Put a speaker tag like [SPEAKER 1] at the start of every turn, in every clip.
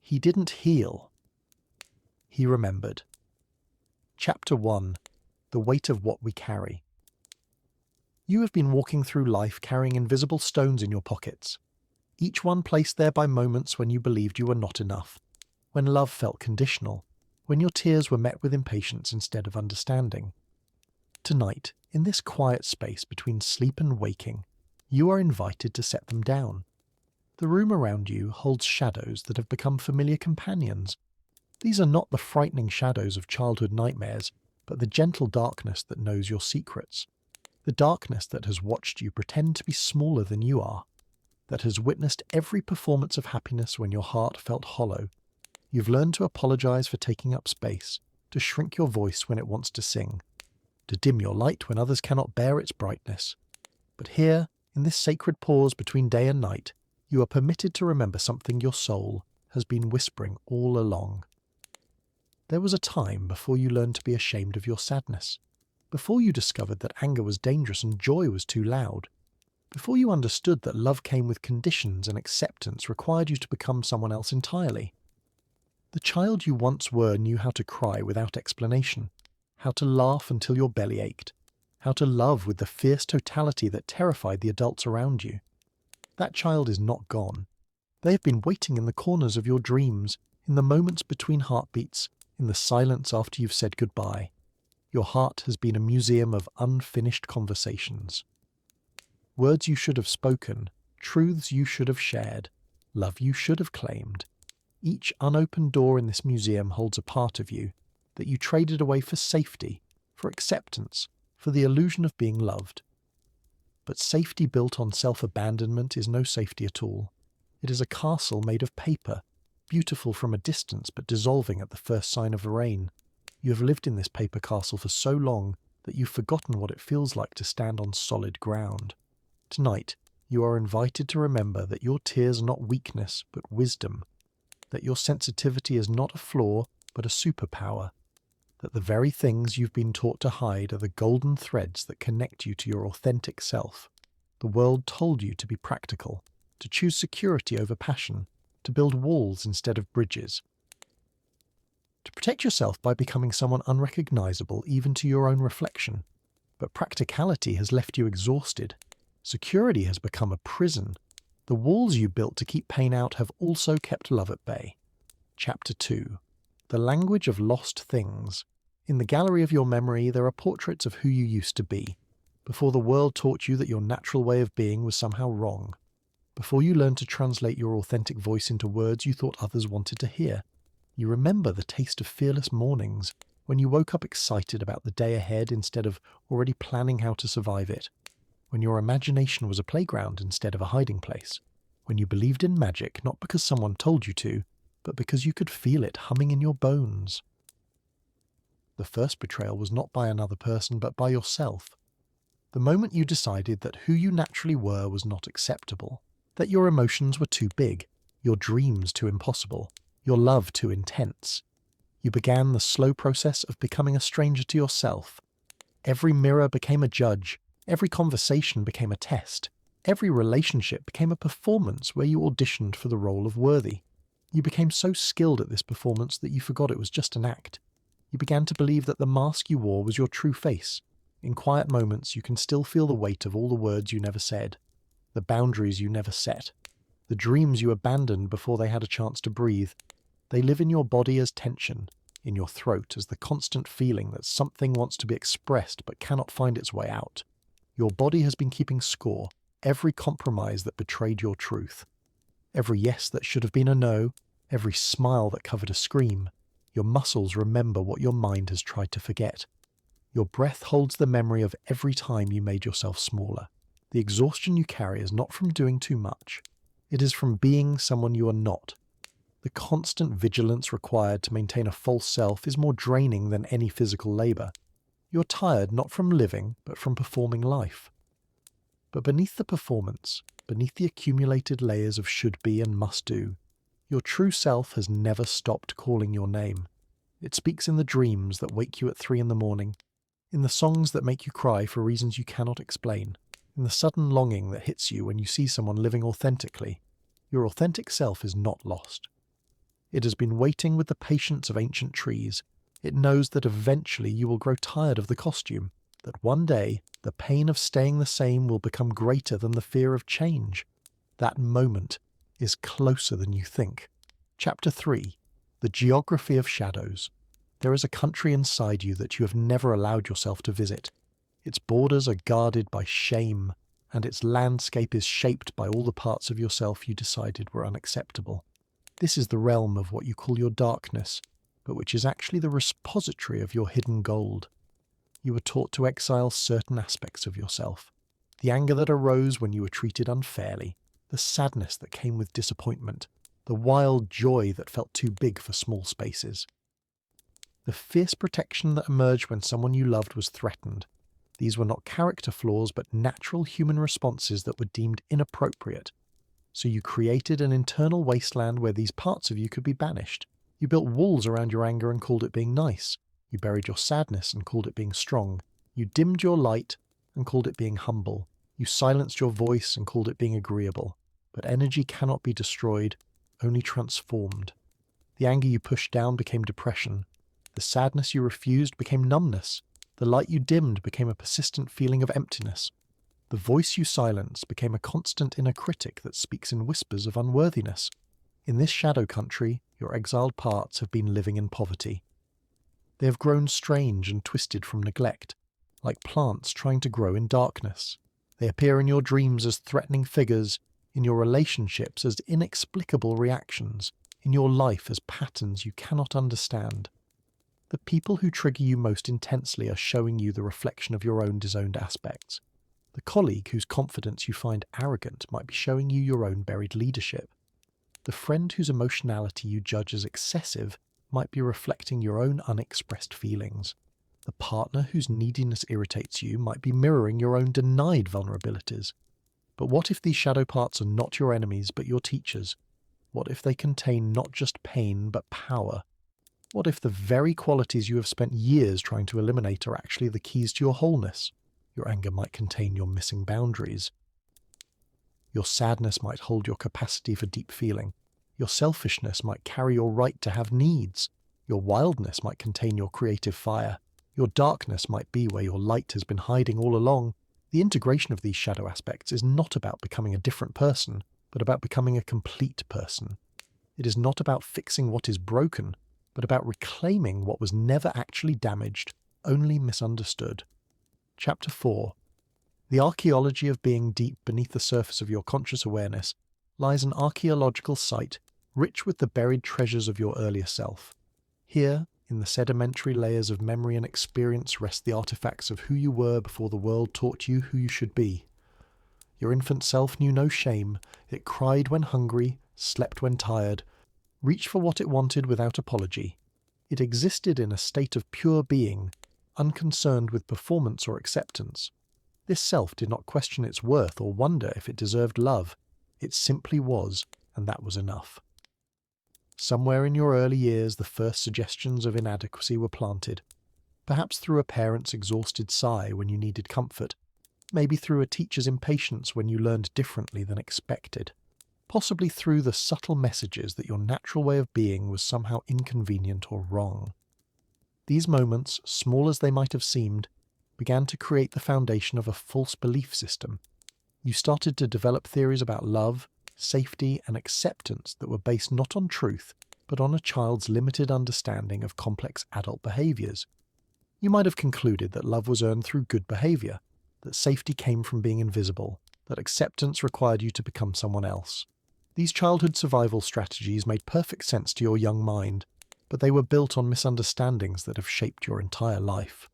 [SPEAKER 1] He didn't heal. He remembered. Chapter 1. The Weight of What We Carry. You have been walking through life carrying invisible stones in your pockets, each one placed there by moments when you believed you were not enough, when love felt conditional, when your tears were met with impatience instead of understanding. Tonight, in this quiet space between sleep and waking, you are invited to set them down. The room around you holds shadows that have become familiar companions. These are not the frightening shadows of childhood nightmares, but the gentle darkness that knows your secrets. The darkness that has watched you pretend to be smaller than you are, that has witnessed every performance of happiness when your heart felt hollow. You've learned to apologize for taking up space, to shrink your voice when it wants to sing, to dim your light when others cannot bear its brightness. But here, in this sacred pause between day and night, you are permitted to remember something your soul has been whispering all along. There was a time before you learned to be ashamed of your sadness, before you discovered that anger was dangerous and joy was too loud, before you understood that love came with conditions and acceptance required you to become someone else entirely. The child you once were knew how to cry without explanation, how to laugh until your belly ached, how to love with the fierce totality that terrified the adults around you. That child is not gone. They have been waiting in the corners of your dreams, in the moments between heartbeats, in the silence after you've said goodbye. Your heart has been a museum of unfinished conversations. Words you should have spoken, truths you should have shared, love you should have claimed. Each unopened door in this museum holds a part of you that you traded away for safety, for acceptance, for the illusion of being loved. But safety built on self-abandonment is no safety at all. It is a castle made of paper, beautiful from a distance but dissolving at the first sign of rain. You have lived in this paper castle for so long that you've forgotten what it feels like to stand on solid ground. Tonight, you are invited to remember that your tears are not weakness but wisdom, that your sensitivity is not a flaw but a superpower, that the very things you've been taught to hide are the golden threads that connect you to your authentic self. The world told you to be practical, to choose security over passion, to build walls instead of bridges, to protect yourself by becoming someone unrecognizable even to your own reflection. But practicality has left you exhausted. Security has become a prison. The walls you built to keep pain out have also kept love at bay. Chapter 2. The Language of Lost Things. In the gallery of your memory, there are portraits of who you used to be, before the world taught you that your natural way of being was somehow wrong, before you learned to translate your authentic voice into words you thought others wanted to hear. You remember the taste of fearless mornings, when you woke up excited about the day ahead instead of already planning how to survive it, when your imagination was a playground instead of a hiding place, when you believed in magic not because someone told you to, but because you could feel it humming in your bones. The first betrayal was not by another person but by yourself. The moment you decided that who you naturally were was not acceptable, that your emotions were too big, your dreams too impossible, your love too intense. You began the slow process of becoming a stranger to yourself. Every mirror became a judge, every conversation became a test, every relationship became a performance where you auditioned for the role of worthy. You became so skilled at this performance that you forgot it was just an act. You began to believe that the mask you wore was your true face. In quiet moments, you can still feel the weight of all the words you never said, the boundaries you never set, the dreams you abandoned before they had a chance to breathe. They live in your body as tension, in your throat as the constant feeling that something wants to be expressed but cannot find its way out. Your body has been keeping score, every compromise that betrayed your truth, every yes that should have been a no, every smile that covered a scream. Your muscles remember what your mind has tried to forget. Your breath holds the memory of every time you made yourself smaller. The exhaustion you carry is not from doing too much. It is from being someone you are not. The constant vigilance required to maintain a false self is more draining than any physical labor. You're tired not from living, but from performing life. But beneath the performance, beneath the accumulated layers of should be and must do, your true self has never stopped calling your name. It speaks in the dreams that wake you at 3 a.m, in the songs that make you cry for reasons you cannot explain, in the sudden longing that hits you when you see someone living authentically. Your authentic self is not lost. It has been waiting with the patience of ancient trees. It knows that eventually you will grow tired of the costume, that one day the pain of staying the same will become greater than the fear of change. That moment is closer than you think. Chapter 3. The Geography of Shadows. There is a country inside you that you have never allowed yourself to visit. Its borders are guarded by shame, and its landscape is shaped by all the parts of yourself you decided were unacceptable. This is the realm of what you call your darkness, but which is actually the repository of your hidden gold. You were taught to exile certain aspects of yourself. The anger that arose when you were treated unfairly, the sadness that came with disappointment, the wild joy that felt too big for small spaces. The fierce protection that emerged when someone you loved was threatened. These were not character flaws, but natural human responses that were deemed inappropriate. So you created an internal wasteland where these parts of you could be banished. You built walls around your anger and called it being nice. You buried your sadness and called it being strong. You dimmed your light and called it being humble. You silenced your voice and called it being agreeable. But energy cannot be destroyed, only transformed. The anger you pushed down became depression. The sadness you refused became numbness. The light you dimmed became a persistent feeling of emptiness. The voice you silenced became a constant inner critic that speaks in whispers of unworthiness. In this shadow country, your exiled parts have been living in poverty. They have grown strange and twisted from neglect, like plants trying to grow in darkness. They appear in your dreams as threatening figures, in your relationships as inexplicable reactions, in your life as patterns you cannot understand. The people who trigger you most intensely are showing you the reflection of your own disowned aspects. The colleague whose confidence you find arrogant might be showing you your own buried leadership. The friend whose emotionality you judge as excessive might be reflecting your own unexpressed feelings. The partner whose neediness irritates you might be mirroring your own denied vulnerabilities. But what if these shadow parts are not your enemies but your teachers? What if they contain not just pain but power? What if the very qualities you have spent years trying to eliminate are actually the keys to your wholeness? Your anger might contain your missing boundaries. Your sadness might hold your capacity for deep feeling. Your selfishness might carry your right to have needs. Your wildness might contain your creative fire. Your darkness might be where your light has been hiding all along. The integration of these shadow aspects is not about becoming a different person, but about becoming a complete person. It is not about fixing what is broken, but about reclaiming what was never actually damaged, only misunderstood. Chapter 4. The archaeology of being deep beneath the surface of your conscious awareness lies an archaeological site rich with the buried treasures of your earlier self. Here, in the sedimentary layers of memory and experience, rest the artifacts of who you were before the world taught you who you should be. Your infant self knew no shame. It cried when hungry, slept when tired, reached for what it wanted without apology. It existed in a state of pure being, unconcerned with performance or acceptance. This self did not question its worth or wonder if it deserved love. It simply was, and that was enough. Somewhere in your early years, the first suggestions of inadequacy were planted. Perhaps through a parent's exhausted sigh when you needed comfort. Maybe through a teacher's impatience when you learned differently than expected. Possibly through the subtle messages that your natural way of being was somehow inconvenient or wrong. These moments, small as they might have seemed, began to create the foundation of a false belief system. You started to develop theories about love, safety, and acceptance that were based not on truth, but on a child's limited understanding of complex adult behaviors. You might have concluded that love was earned through good behavior, that safety came from being invisible, that acceptance required you to become someone else. These childhood survival strategies made perfect sense to your young mind, but they were built on misunderstandings that have shaped your entire life.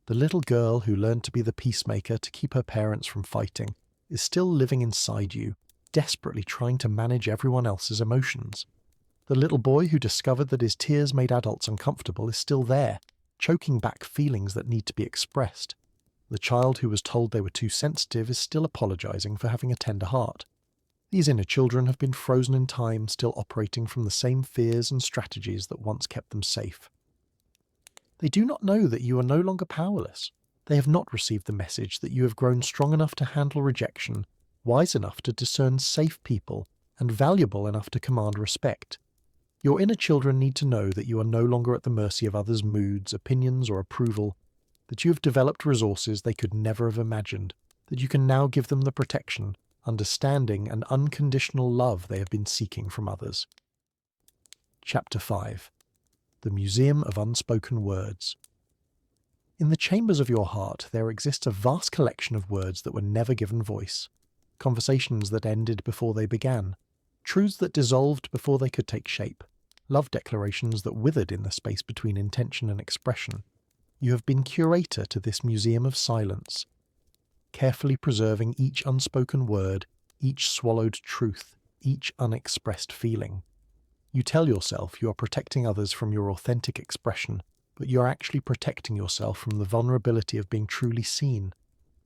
[SPEAKER 1] The little girl who learned to be the peacemaker to keep her parents from fighting is still living inside you, desperately trying to manage everyone else's emotions. The little boy who discovered that his tears made adults uncomfortable is still there, choking back feelings that need to be expressed. The child who was told they were too sensitive is still apologizing for having a tender heart. These inner children have been frozen in time, still operating from the same fears and strategies that once kept them safe. They do not know that you are no longer powerless. They have not received the message that you have grown strong enough to handle rejection, wise enough to discern safe people, and valuable enough to command respect. Your inner children need to know that you are no longer at the mercy of others' moods, opinions, or approval, that you have developed resources they could never have imagined, that you can now give them the protection, understanding, and unconditional love they have been seeking from others. Chapter 5. The Museum of Unspoken Words. In the chambers of your heart there exists a vast collection of words that were never given voice, conversations that ended before they began, truths that dissolved before they could take shape, love declarations that withered in the space between intention and expression. You have been curator to this museum of silence, carefully preserving each unspoken word, each swallowed truth, each unexpressed feeling. You tell yourself you are protecting others from your authentic expression, but you are actually protecting yourself from the vulnerability of being truly seen,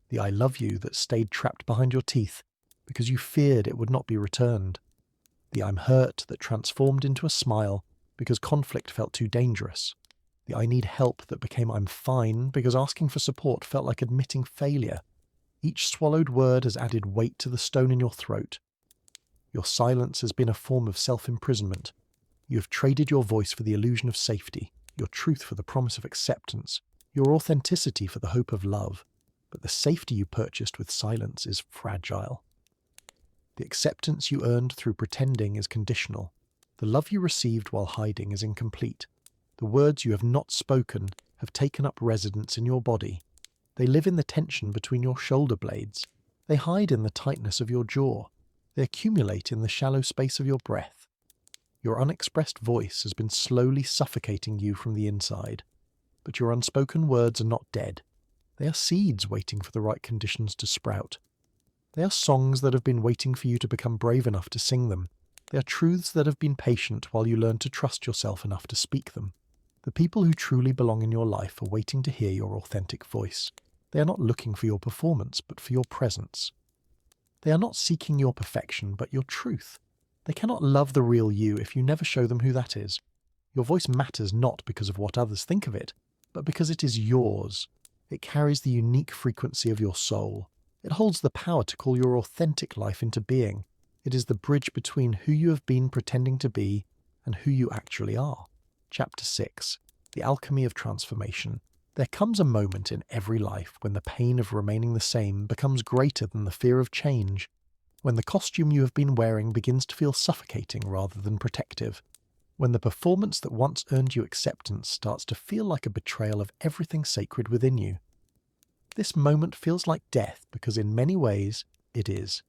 [SPEAKER 1] the I love you that stayed trapped behind your teeth because you feared it would not be returned, the I'm hurt that transformed into a smile because conflict felt too dangerous, the I need help that became I'm fine because asking for support felt like admitting failure. Each swallowed word has added weight to the stone in your throat. Your silence has been a form of self-imprisonment. You have traded your voice for the illusion of safety, your truth for the promise of acceptance, your authenticity for the hope of love. But the safety you purchased with silence is fragile. The acceptance you earned through pretending is conditional. The love you received while hiding is incomplete. The words you have not spoken have taken up residence in your body. They live in the tension between your shoulder blades. They hide in the tightness of your jaw. They accumulate in the shallow space of your breath. Your unexpressed voice has been slowly suffocating you from the inside. But your unspoken words are not dead. They are seeds waiting for the right conditions to sprout. They are songs that have been waiting for you to become brave enough to sing them. They are truths that have been patient while you learn to trust yourself enough to speak them. The people who truly belong in your life are waiting to hear your authentic voice. They are not looking for your performance, but for your presence. They are not seeking your perfection, but your truth. They cannot love the real you if you never show them who that is. Your voice matters not because of what others think of it, but because it is yours. It carries the unique frequency of your soul. It holds the power to call your authentic life into being. It is the bridge between who you have been pretending to be and who you actually are. Chapter 6. The Alchemy of Transformation. There comes a moment in every life when the pain of remaining the same becomes greater than the fear of change, when the costume you have been wearing begins to feel suffocating rather than protective, when the performance that once earned you acceptance starts to feel like a betrayal of everything sacred within you. This moment feels like death because in many ways it is.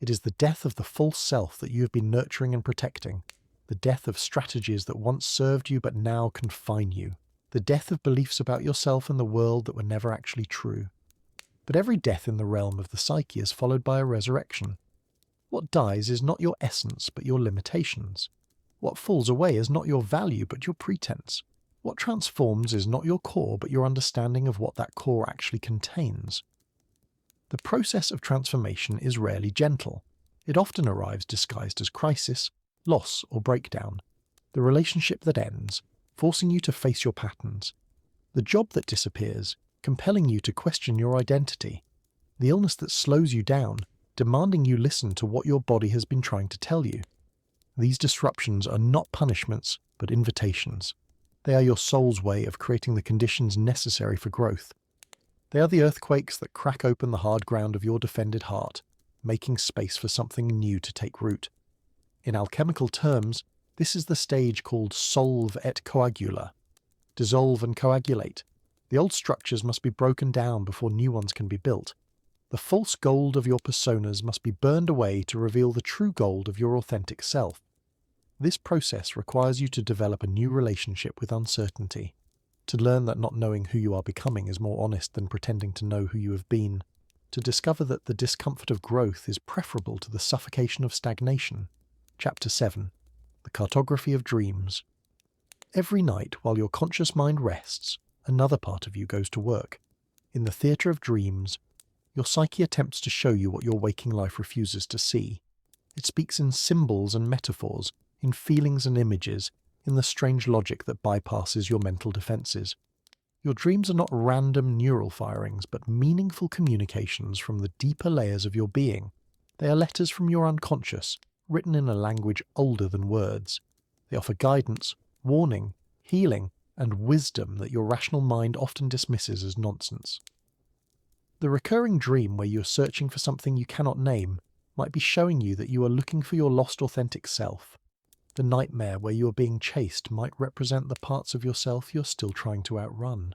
[SPEAKER 1] It is the death of the false self that you have been nurturing and protecting, the death of strategies that once served you but now confine you, the death of beliefs about yourself and the world that were never actually true. But every death in the realm of the psyche is followed by a resurrection. What dies is not your essence but your limitations. What falls away is not your value but your pretense. What transforms is not your core but your understanding of what that core actually contains. The process of transformation is rarely gentle. It often arrives disguised as crisis, loss, or breakdown. The relationship that ends, forcing you to face your patterns. The job that disappears, compelling you to question your identity. The illness that slows you down, demanding you listen to what your body has been trying to tell you. These disruptions are not punishments, but invitations. They are your soul's way of creating the conditions necessary for growth. They are the earthquakes that crack open the hard ground of your defended heart, making space for something new to take root. In alchemical terms, this is the stage called solve et coagula. Dissolve and coagulate. The old structures must be broken down before new ones can be built. The false gold of your personas must be burned away to reveal the true gold of your authentic self. This process requires you to develop a new relationship with uncertainty, to learn that not knowing who you are becoming is more honest than pretending to know who you have been, to discover that the discomfort of growth is preferable to the suffocation of stagnation. Chapter 7. The Cartography of Dreams. Every night while your conscious mind rests, another part of you goes to work. In the theatre of dreams, your psyche attempts to show you what your waking life refuses to see. It speaks in symbols and metaphors, in feelings and images, in the strange logic that bypasses your mental defenses. Your dreams are not random neural firings, but meaningful communications from the deeper layers of your being. They are letters from your unconscious, written in a language older than words. They offer guidance, warning, healing, and wisdom that your rational mind often dismisses as nonsense. The recurring dream where you are searching for something you cannot name might be showing you that you are looking for your lost authentic self. The nightmare where you are being chased might represent the parts of yourself you're still trying to outrun.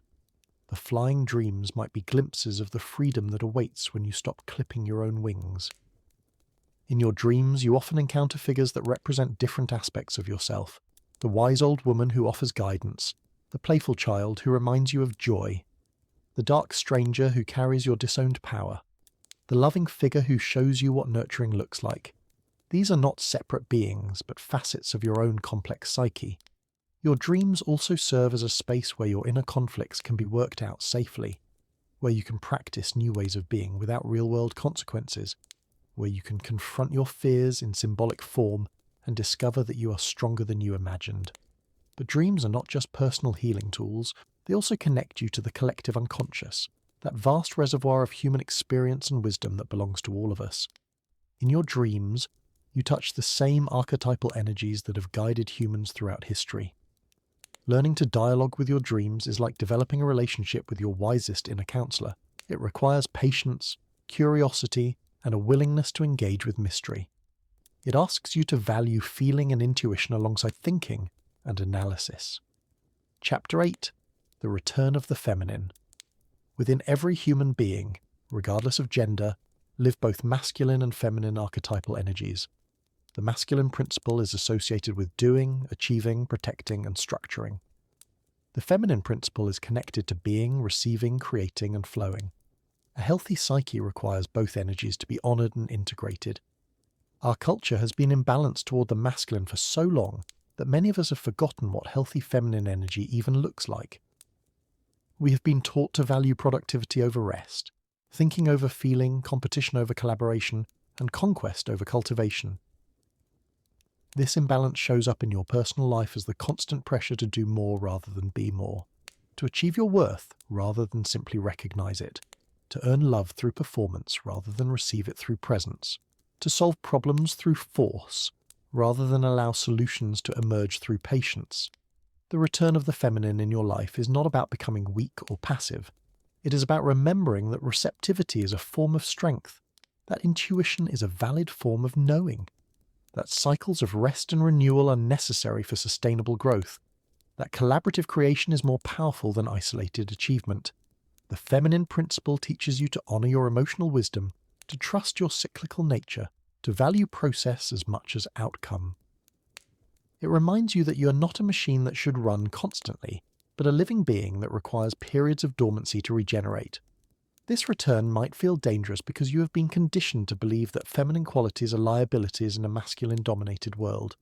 [SPEAKER 1] The flying dreams might be glimpses of the freedom that awaits when you stop clipping your own wings. In your dreams, you often encounter figures that represent different aspects of yourself. The wise old woman who offers guidance, the playful child who reminds you of joy, the dark stranger who carries your disowned power, the loving figure who shows you what nurturing looks like. These are not separate beings, but facets of your own complex psyche. Your dreams also serve as a space where your inner conflicts can be worked out safely, where you can practice new ways of being without real-world consequences, where you can confront your fears in symbolic form and discover that you are stronger than you imagined. But dreams are not just personal healing tools, they also connect you to the collective unconscious, that vast reservoir of human experience and wisdom that belongs to all of us. In your dreams, you touch the same archetypal energies that have guided humans throughout history. Learning to dialogue with your dreams is like developing a relationship with your wisest inner counselor. It requires patience, curiosity, and a willingness to engage with mystery. It asks you to value feeling and intuition alongside thinking and analysis. Chapter 8. The Return of the Feminine. Within every human being, regardless of gender, live both masculine and feminine archetypal energies. The masculine principle is associated with doing, achieving, protecting, and structuring. The feminine principle is connected to being, receiving, creating, and flowing. A healthy psyche requires both energies to be honored and integrated. Our culture has been imbalanced toward the masculine for so long that many of us have forgotten what healthy feminine energy even looks like. We have been taught to value productivity over rest, thinking over feeling, competition over collaboration, and conquest over cultivation. This imbalance shows up in your personal life as the constant pressure to do more rather than be more, to achieve your worth rather than simply recognize it, to earn love through performance rather than receive it through presence, to solve problems through force rather than allow solutions to emerge through patience. The return of the feminine in your life is not about becoming weak or passive. It is about remembering that receptivity is a form of strength, that intuition is a valid form of knowing, that cycles of rest and renewal are necessary for sustainable growth, that collaborative creation is more powerful than isolated achievement. The feminine principle teaches you to honor your emotional wisdom, to trust your cyclical nature, to value process as much as outcome. It reminds you that you are not a machine that should run constantly, but a living being that requires periods of dormancy to regenerate. This return might feel dangerous because you have been conditioned to believe that feminine qualities are liabilities in a masculine-dominated world.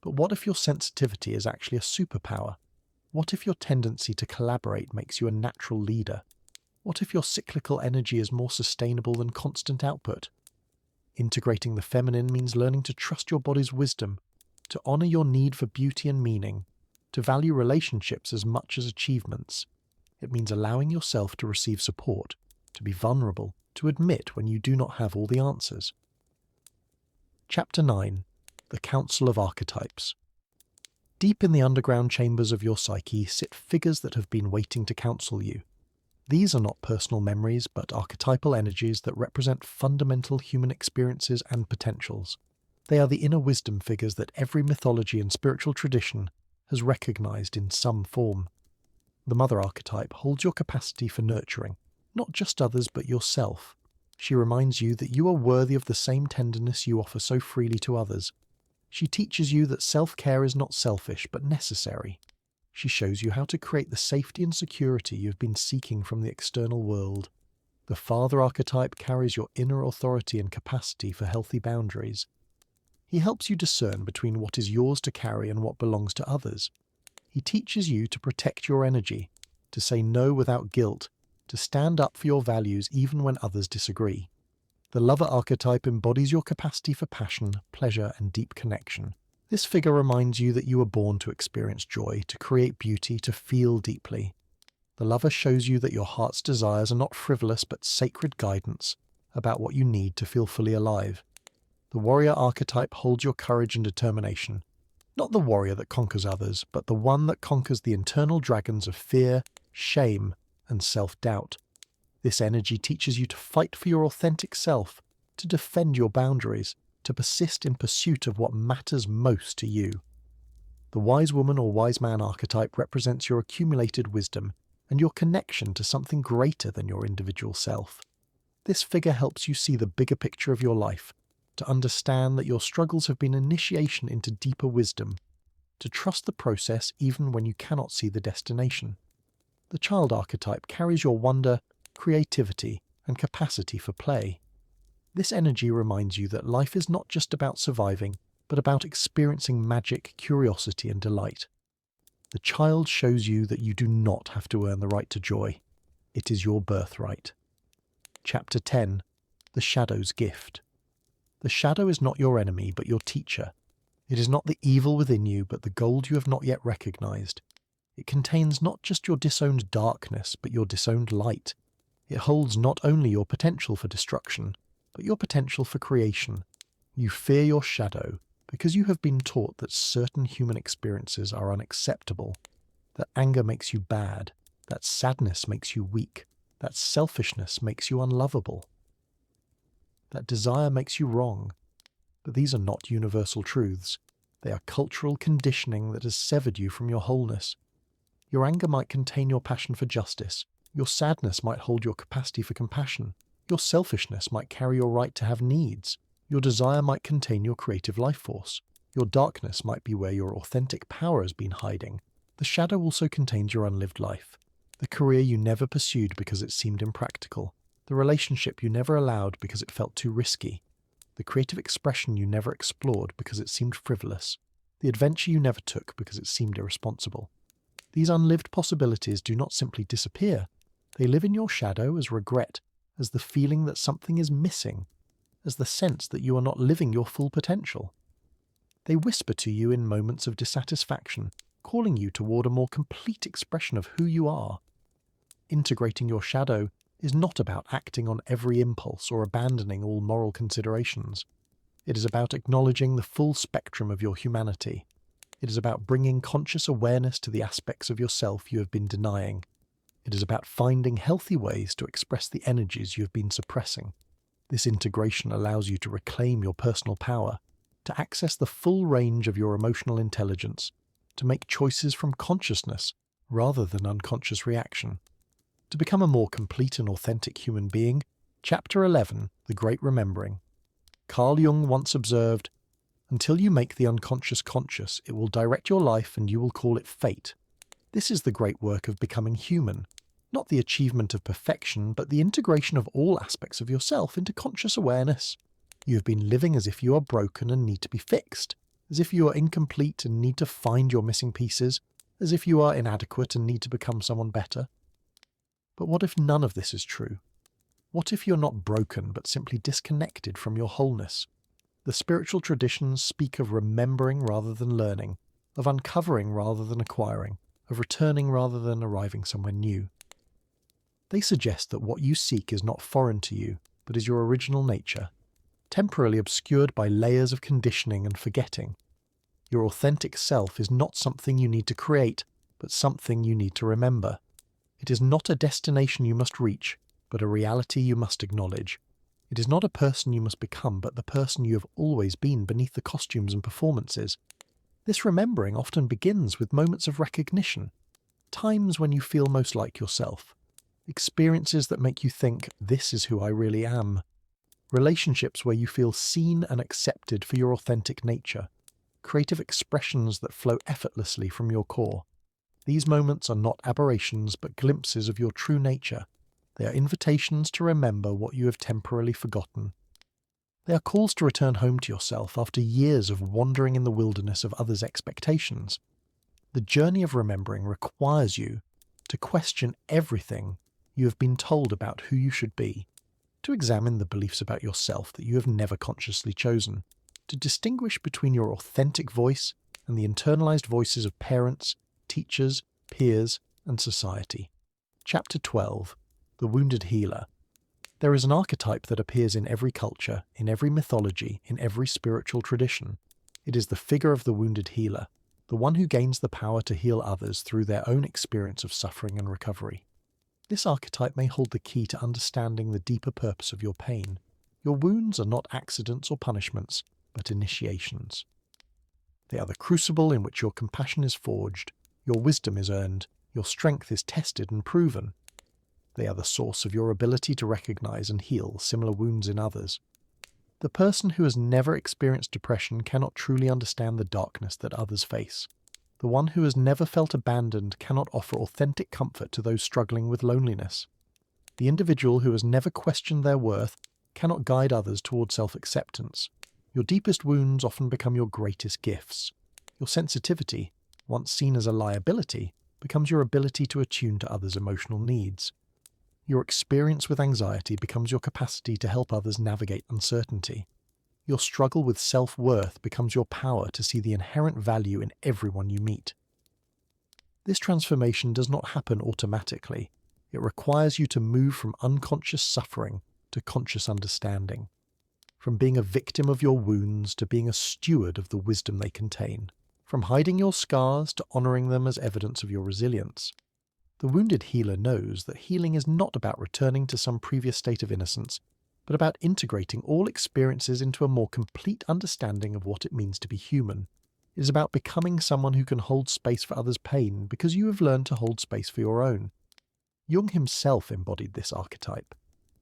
[SPEAKER 1] But what if your sensitivity is actually a superpower? What if your tendency to collaborate makes you a natural leader? What if your cyclical energy is more sustainable than constant output? Integrating the feminine means learning to trust your body's wisdom, to honor your need for beauty and meaning, to value relationships as much as achievements. It means allowing yourself to receive support, to be vulnerable, to admit when you do not have all the answers. Chapter 9. The Council of Archetypes. Deep in the underground chambers of your psyche sit figures that have been waiting to counsel you. These are not personal memories, but archetypal energies that represent fundamental human experiences and potentials. They are the inner wisdom figures that every mythology and spiritual tradition has recognized in some form. The mother archetype holds your capacity for nurturing, not just others but yourself. She reminds you that you are worthy of the same tenderness you offer so freely to others. She teaches you that self-care is not selfish but necessary. She shows you how to create the safety and security you have been seeking from the external world. The father archetype carries your inner authority and capacity for healthy boundaries. He helps you discern between what is yours to carry and what belongs to others. He teaches you to protect your energy, to say no without guilt, to stand up for your values even when others disagree. The lover archetype embodies your capacity for passion, pleasure, and deep connection. This figure reminds you that you were born to experience joy, to create beauty, to feel deeply. The lover shows you that your heart's desires are not frivolous but sacred guidance about what you need to feel fully alive. The warrior archetype holds your courage and determination. Not the warrior that conquers others, but the one that conquers the internal dragons of fear, shame, and self-doubt. This energy teaches you to fight for your authentic self, to defend your boundaries, to persist in pursuit of what matters most to you. The wise woman or wise man archetype represents your accumulated wisdom and your connection to something greater than your individual self. This figure helps you see the bigger picture of your life, to understand that your struggles have been initiation into deeper wisdom, to trust the process even when you cannot see the destination. The child archetype carries your wonder, creativity, and capacity for play. This energy reminds you that life is not just about surviving, but about experiencing magic, curiosity, and delight. The child shows you that you do not have to earn the right to joy. It is your birthright. Chapter 10. The Shadow's Gift. The shadow is not your enemy, but your teacher. It is not the evil within you, but the gold you have not yet recognized. It contains not just your disowned darkness, but your disowned light. It holds not only your potential for destruction, but your potential for creation. You fear your shadow because you have been taught that certain human experiences are unacceptable, that anger makes you bad, that sadness makes you weak, that selfishness makes you unlovable, that desire makes you wrong. But these are not universal truths. They are cultural conditioning that has severed you from your wholeness. Your anger might contain your passion for justice. Your sadness might hold your capacity for compassion. Your selfishness might carry your right to have needs. Your desire might contain your creative life force. Your darkness might be where your authentic power has been hiding. The shadow also contains your unlived life. The career you never pursued because it seemed impractical. The relationship you never allowed because it felt too risky. The creative expression you never explored because it seemed frivolous. The adventure you never took because it seemed irresponsible. These unlived possibilities do not simply disappear. They live in your shadow as regret, as the feeling that something is missing, as the sense that you are not living your full potential. They whisper to you in moments of dissatisfaction, calling you toward a more complete expression of who you are. Integrating your shadow is not about acting on every impulse or abandoning all moral considerations. It is about acknowledging the full spectrum of your humanity. It is about bringing conscious awareness to the aspects of yourself you have been denying. It is about finding healthy ways to express the energies you have been suppressing. This integration allows you to reclaim your personal power, to access the full range of your emotional intelligence, to make choices from consciousness rather than unconscious reaction. To become a more complete and authentic human being, Chapter 11, The Great Remembering. Carl Jung once observed, "Until you make the unconscious conscious, it will direct your life and you will call it fate." This is the great work of becoming human, not the achievement of perfection, but the integration of all aspects of yourself into conscious awareness. You have been living as if you are broken and need to be fixed, as if you are incomplete and need to find your missing pieces, as if you are inadequate and need to become someone better. But what if none of this is true? What if you're not broken but simply disconnected from your wholeness? The spiritual traditions speak of remembering rather than learning, of uncovering rather than acquiring, of returning rather than arriving somewhere new. They suggest that what you seek is not foreign to you, but is your original nature, temporarily obscured by layers of conditioning and forgetting. Your authentic self is not something you need to create, but something you need to remember. It is not a destination you must reach, but a reality you must acknowledge. It is not a person you must become, but the person you have always been beneath the costumes and performances. This remembering often begins with moments of recognition, times when you feel most like yourself, experiences that make you think, "This is who I really am," relationships where you feel seen and accepted for your authentic nature, creative expressions that flow effortlessly from your core. These moments are not aberrations, but glimpses of your true nature. They are invitations to remember what you have temporarily forgotten. They are calls to return home to yourself after years of wandering in the wilderness of others' expectations. The journey of remembering requires you to question everything you have been told about who you should be, to examine the beliefs about yourself that you have never consciously chosen, to distinguish between your authentic voice and the internalized voices of parents, teachers, peers, and society. Chapter 12. The Wounded Healer. There is an archetype that appears in every culture, in every mythology, in every spiritual tradition. It is the figure of the wounded healer, the one who gains the power to heal others through their own experience of suffering and recovery. This archetype may hold the key to understanding the deeper purpose of your pain. Your wounds are not accidents or punishments, but initiations. They are the crucible in which your compassion is forged, your wisdom is earned, your strength is tested and proven. They are the source of your ability to recognize and heal similar wounds in others. The person who has never experienced depression cannot truly understand the darkness that others face. The one who has never felt abandoned cannot offer authentic comfort to those struggling with loneliness. The individual who has never questioned their worth cannot guide others toward self-acceptance. Your deepest wounds often become your greatest gifts. Your sensitivity, once seen as a liability, becomes your ability to attune to others' emotional needs. Your experience with anxiety becomes your capacity to help others navigate uncertainty. Your struggle with self-worth becomes your power to see the inherent value in everyone you meet. This transformation does not happen automatically. It requires you to move from unconscious suffering to conscious understanding, from being a victim of your wounds to being a steward of the wisdom they contain, from hiding your scars to honoring them as evidence of your resilience. The wounded healer knows that healing is not about returning to some previous state of innocence, but about integrating all experiences into a more complete understanding of what it means to be human. It is about becoming someone who can hold space for others' pain because you have learned to hold space for your own. Jung himself embodied this archetype.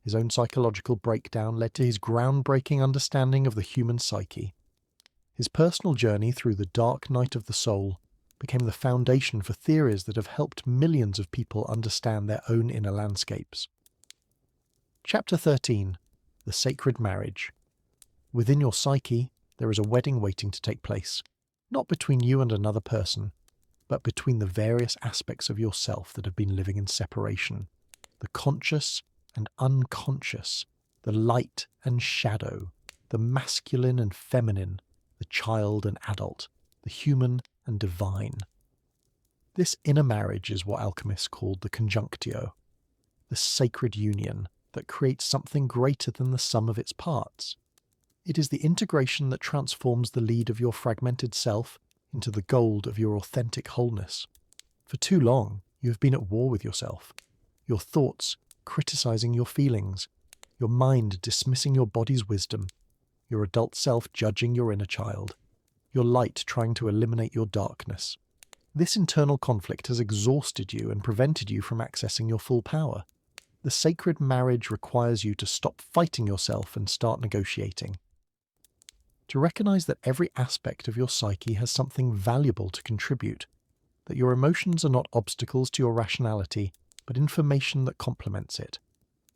[SPEAKER 1] His own psychological breakdown led to his groundbreaking understanding of the human psyche. His personal journey through the dark night of the soul became the foundation for theories that have helped millions of people understand their own inner landscapes. Chapter 13. The Sacred Marriage. Within your psyche, there is a wedding waiting to take place, not between you and another person, but between the various aspects of yourself that have been living in separation, the conscious and unconscious, the light and shadow, the masculine and feminine, the child and adult, the human and divine. This inner marriage is what alchemists called the conjunctio, the sacred union that creates something greater than the sum of its parts. It is the integration that transforms the lead of your fragmented self into the gold of your authentic wholeness. For too long, you have been at war with yourself, your thoughts criticizing your feelings, your mind dismissing your body's wisdom, your adult self judging your inner child, your light trying to eliminate your darkness. This internal conflict has exhausted you and prevented you from accessing your full power. The sacred marriage requires you to stop fighting yourself and start negotiating. To recognize that every aspect of your psyche has something valuable to contribute, that your emotions are not obstacles to your rationality, but information that complements it,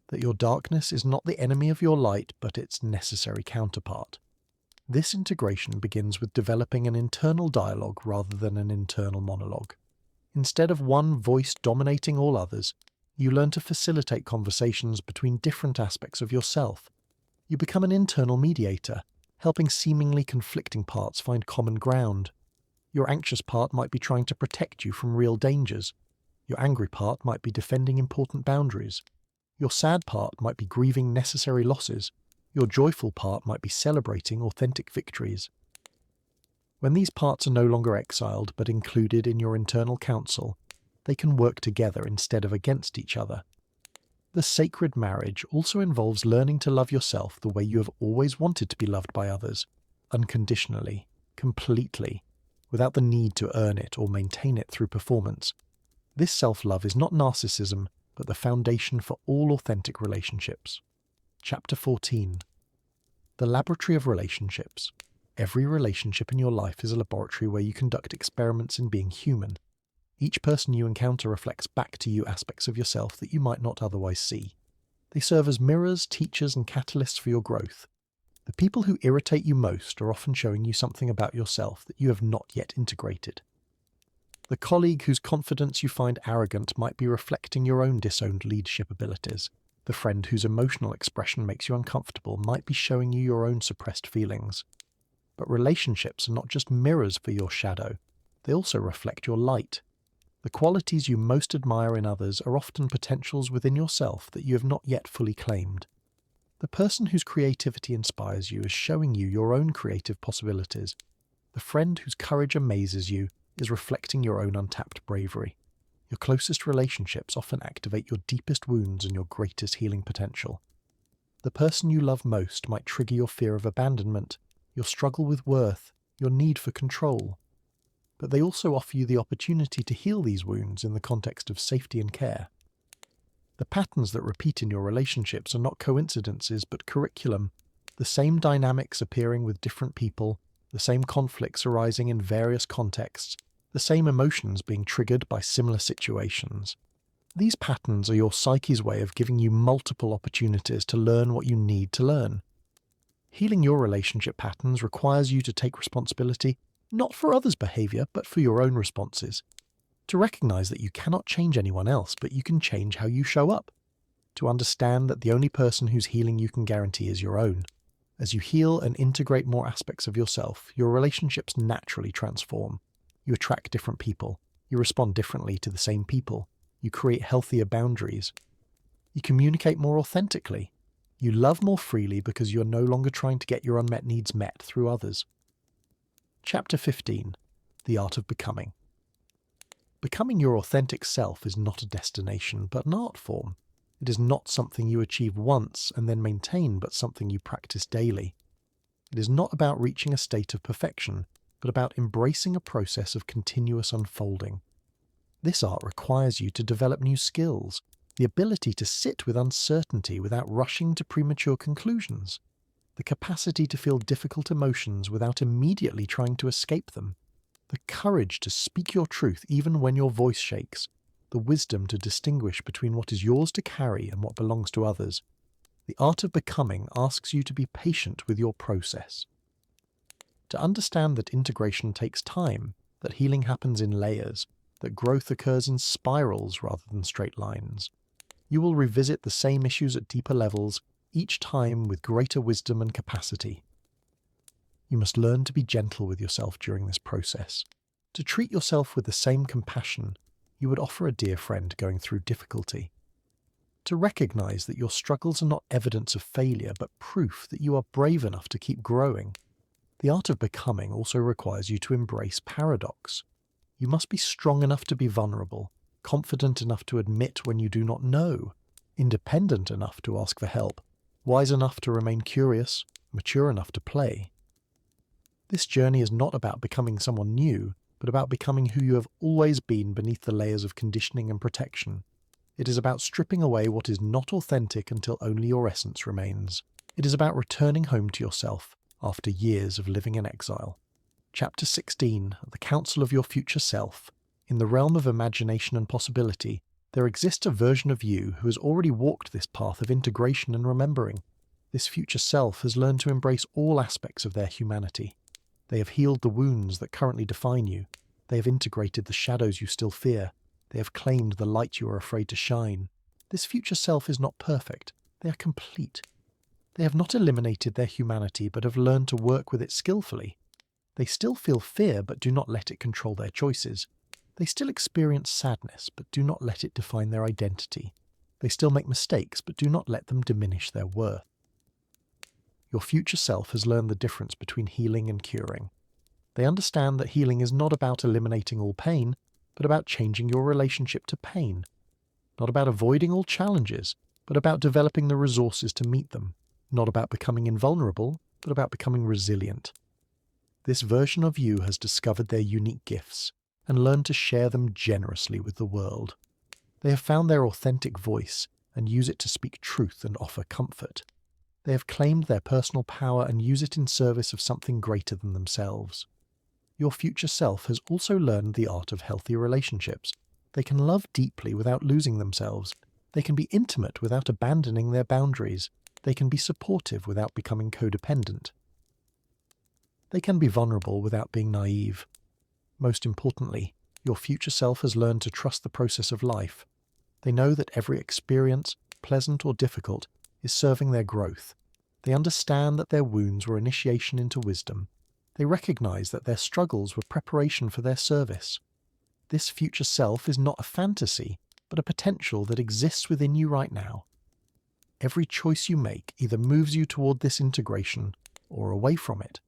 [SPEAKER 1] that your darkness is not the enemy of your light, but its necessary counterpart. This integration begins with developing an internal dialogue rather than an internal monologue. Instead of one voice dominating all others, you learn to facilitate conversations between different aspects of yourself. You become an internal mediator, helping seemingly conflicting parts find common ground. Your anxious part might be trying to protect you from real dangers. Your angry part might be defending important boundaries. Your sad part might be grieving necessary losses. Your joyful part might be celebrating authentic victories. When these parts are no longer exiled but included in your internal council, they can work together instead of against each other. The sacred marriage also involves learning to love yourself the way you have always wanted to be loved by others, unconditionally, completely, without the need to earn it or maintain it through performance. This self-love is not narcissism, but the foundation for all authentic relationships. Chapter 14. The Laboratory of Relationships. Every relationship in your life is a laboratory where you conduct experiments in being human. Each person you encounter reflects back to you aspects of yourself that you might not otherwise see. They serve as mirrors, teachers, and catalysts for your growth. The people who irritate you most are often showing you something about yourself that you have not yet integrated. The colleague whose confidence you find arrogant might be reflecting your own disowned leadership abilities. The friend whose emotional expression makes you uncomfortable might be showing you your own suppressed feelings. But relationships are not just mirrors for your shadow, they also reflect your light. The qualities you most admire in others are often potentials within yourself that you have not yet fully claimed. The person whose creativity inspires you is showing you your own creative possibilities. The friend whose courage amazes you is reflecting your own untapped bravery. Your closest relationships often activate your deepest wounds and your greatest healing potential. The person you love most might trigger your fear of abandonment, your struggle with worth, your need for control. But they also offer you the opportunity to heal these wounds in the context of safety and care. The patterns that repeat in your relationships are not coincidences but curriculum, the same dynamics appearing with different people, the same conflicts arising in various contexts, the same emotions being triggered by similar situations. These patterns are your psyche's way of giving you multiple opportunities to learn what you need to learn. Healing your relationship patterns requires you to take responsibility not for others' behavior, but for your own responses. To recognize that you cannot change anyone else, but you can change how you show up. To understand that the only person whose healing you can guarantee is your own. As you heal and integrate more aspects of yourself, your relationships naturally transform. You attract different people. You respond differently to the same people. You create healthier boundaries. You communicate more authentically. You love more freely because you are no longer trying to get your unmet needs met through others. Chapter 15. The Art of Becoming. Becoming your authentic self is not a destination, but an art form. It is not something you achieve once and then maintain, but something you practice daily. It is not about reaching a state of perfection, but about embracing a process of continuous unfolding. This art requires you to develop new skills, the ability to sit with uncertainty without rushing to premature conclusions, the capacity to feel difficult emotions without immediately trying to escape them, the courage to speak your truth even when your voice shakes, the wisdom to distinguish between what is yours to carry and what belongs to others. The art of becoming asks you to be patient with your process. To understand that integration takes time, that healing happens in layers, that growth occurs in spirals rather than straight lines. You will revisit the same issues at deeper levels, each time with greater wisdom and capacity. You must learn to be gentle with yourself during this process, to treat yourself with the same compassion you would offer a dear friend going through difficulty, to recognize that your struggles are not evidence of failure, but proof that you are brave enough to keep growing. The art of becoming also requires you to embrace paradox. You must be strong enough to be vulnerable, confident enough to admit when you do not know, independent enough to ask for help, wise enough to remain curious, mature enough to play. This journey is not about becoming someone new, but about becoming who you have always been beneath the layers of conditioning and protection. It is about stripping away what is not authentic until only your essence remains. It is about returning home to yourself after years of living in exile. Chapter 16, The Counsel of Your Future Self. In the realm of imagination and possibility, there exists a version of you who has already walked this path of integration and remembering. This future self has learned to embrace all aspects of their humanity. They have healed the wounds that currently define you. They have integrated the shadows you still fear. They have claimed the light you are afraid to shine. This future self is not perfect. They are complete. They have not eliminated their humanity, but have learned to work with it skillfully. They still feel fear, but do not let it control their choices. They still experience sadness, but do not let it define their identity. They still make mistakes, but do not let them diminish their worth. Your future self has learned the difference between healing and curing. They understand that healing is not about eliminating all pain, but about changing your relationship to pain. Not about avoiding all challenges, but about developing the resources to meet them. Not about becoming invulnerable, but about becoming resilient. This version of you has discovered their unique gifts and learned to share them generously with the world. They have found their authentic voice and use it to speak truth and offer comfort. They have claimed their personal power and use it in service of something greater than themselves. Your future self has also learned the art of healthy relationships. They can love deeply without losing themselves. They can be intimate without abandoning their boundaries. They can be supportive without becoming codependent. They can be vulnerable without being naive. Most importantly, your future self has learned to trust the process of life. They know that every experience, pleasant or difficult, is serving their growth. They understand that their wounds were initiation into wisdom. They recognize that their struggles were preparation for their service. This future self is not a fantasy, but a potential that exists within you right now. Every choice you make either moves you toward this integration or away from it.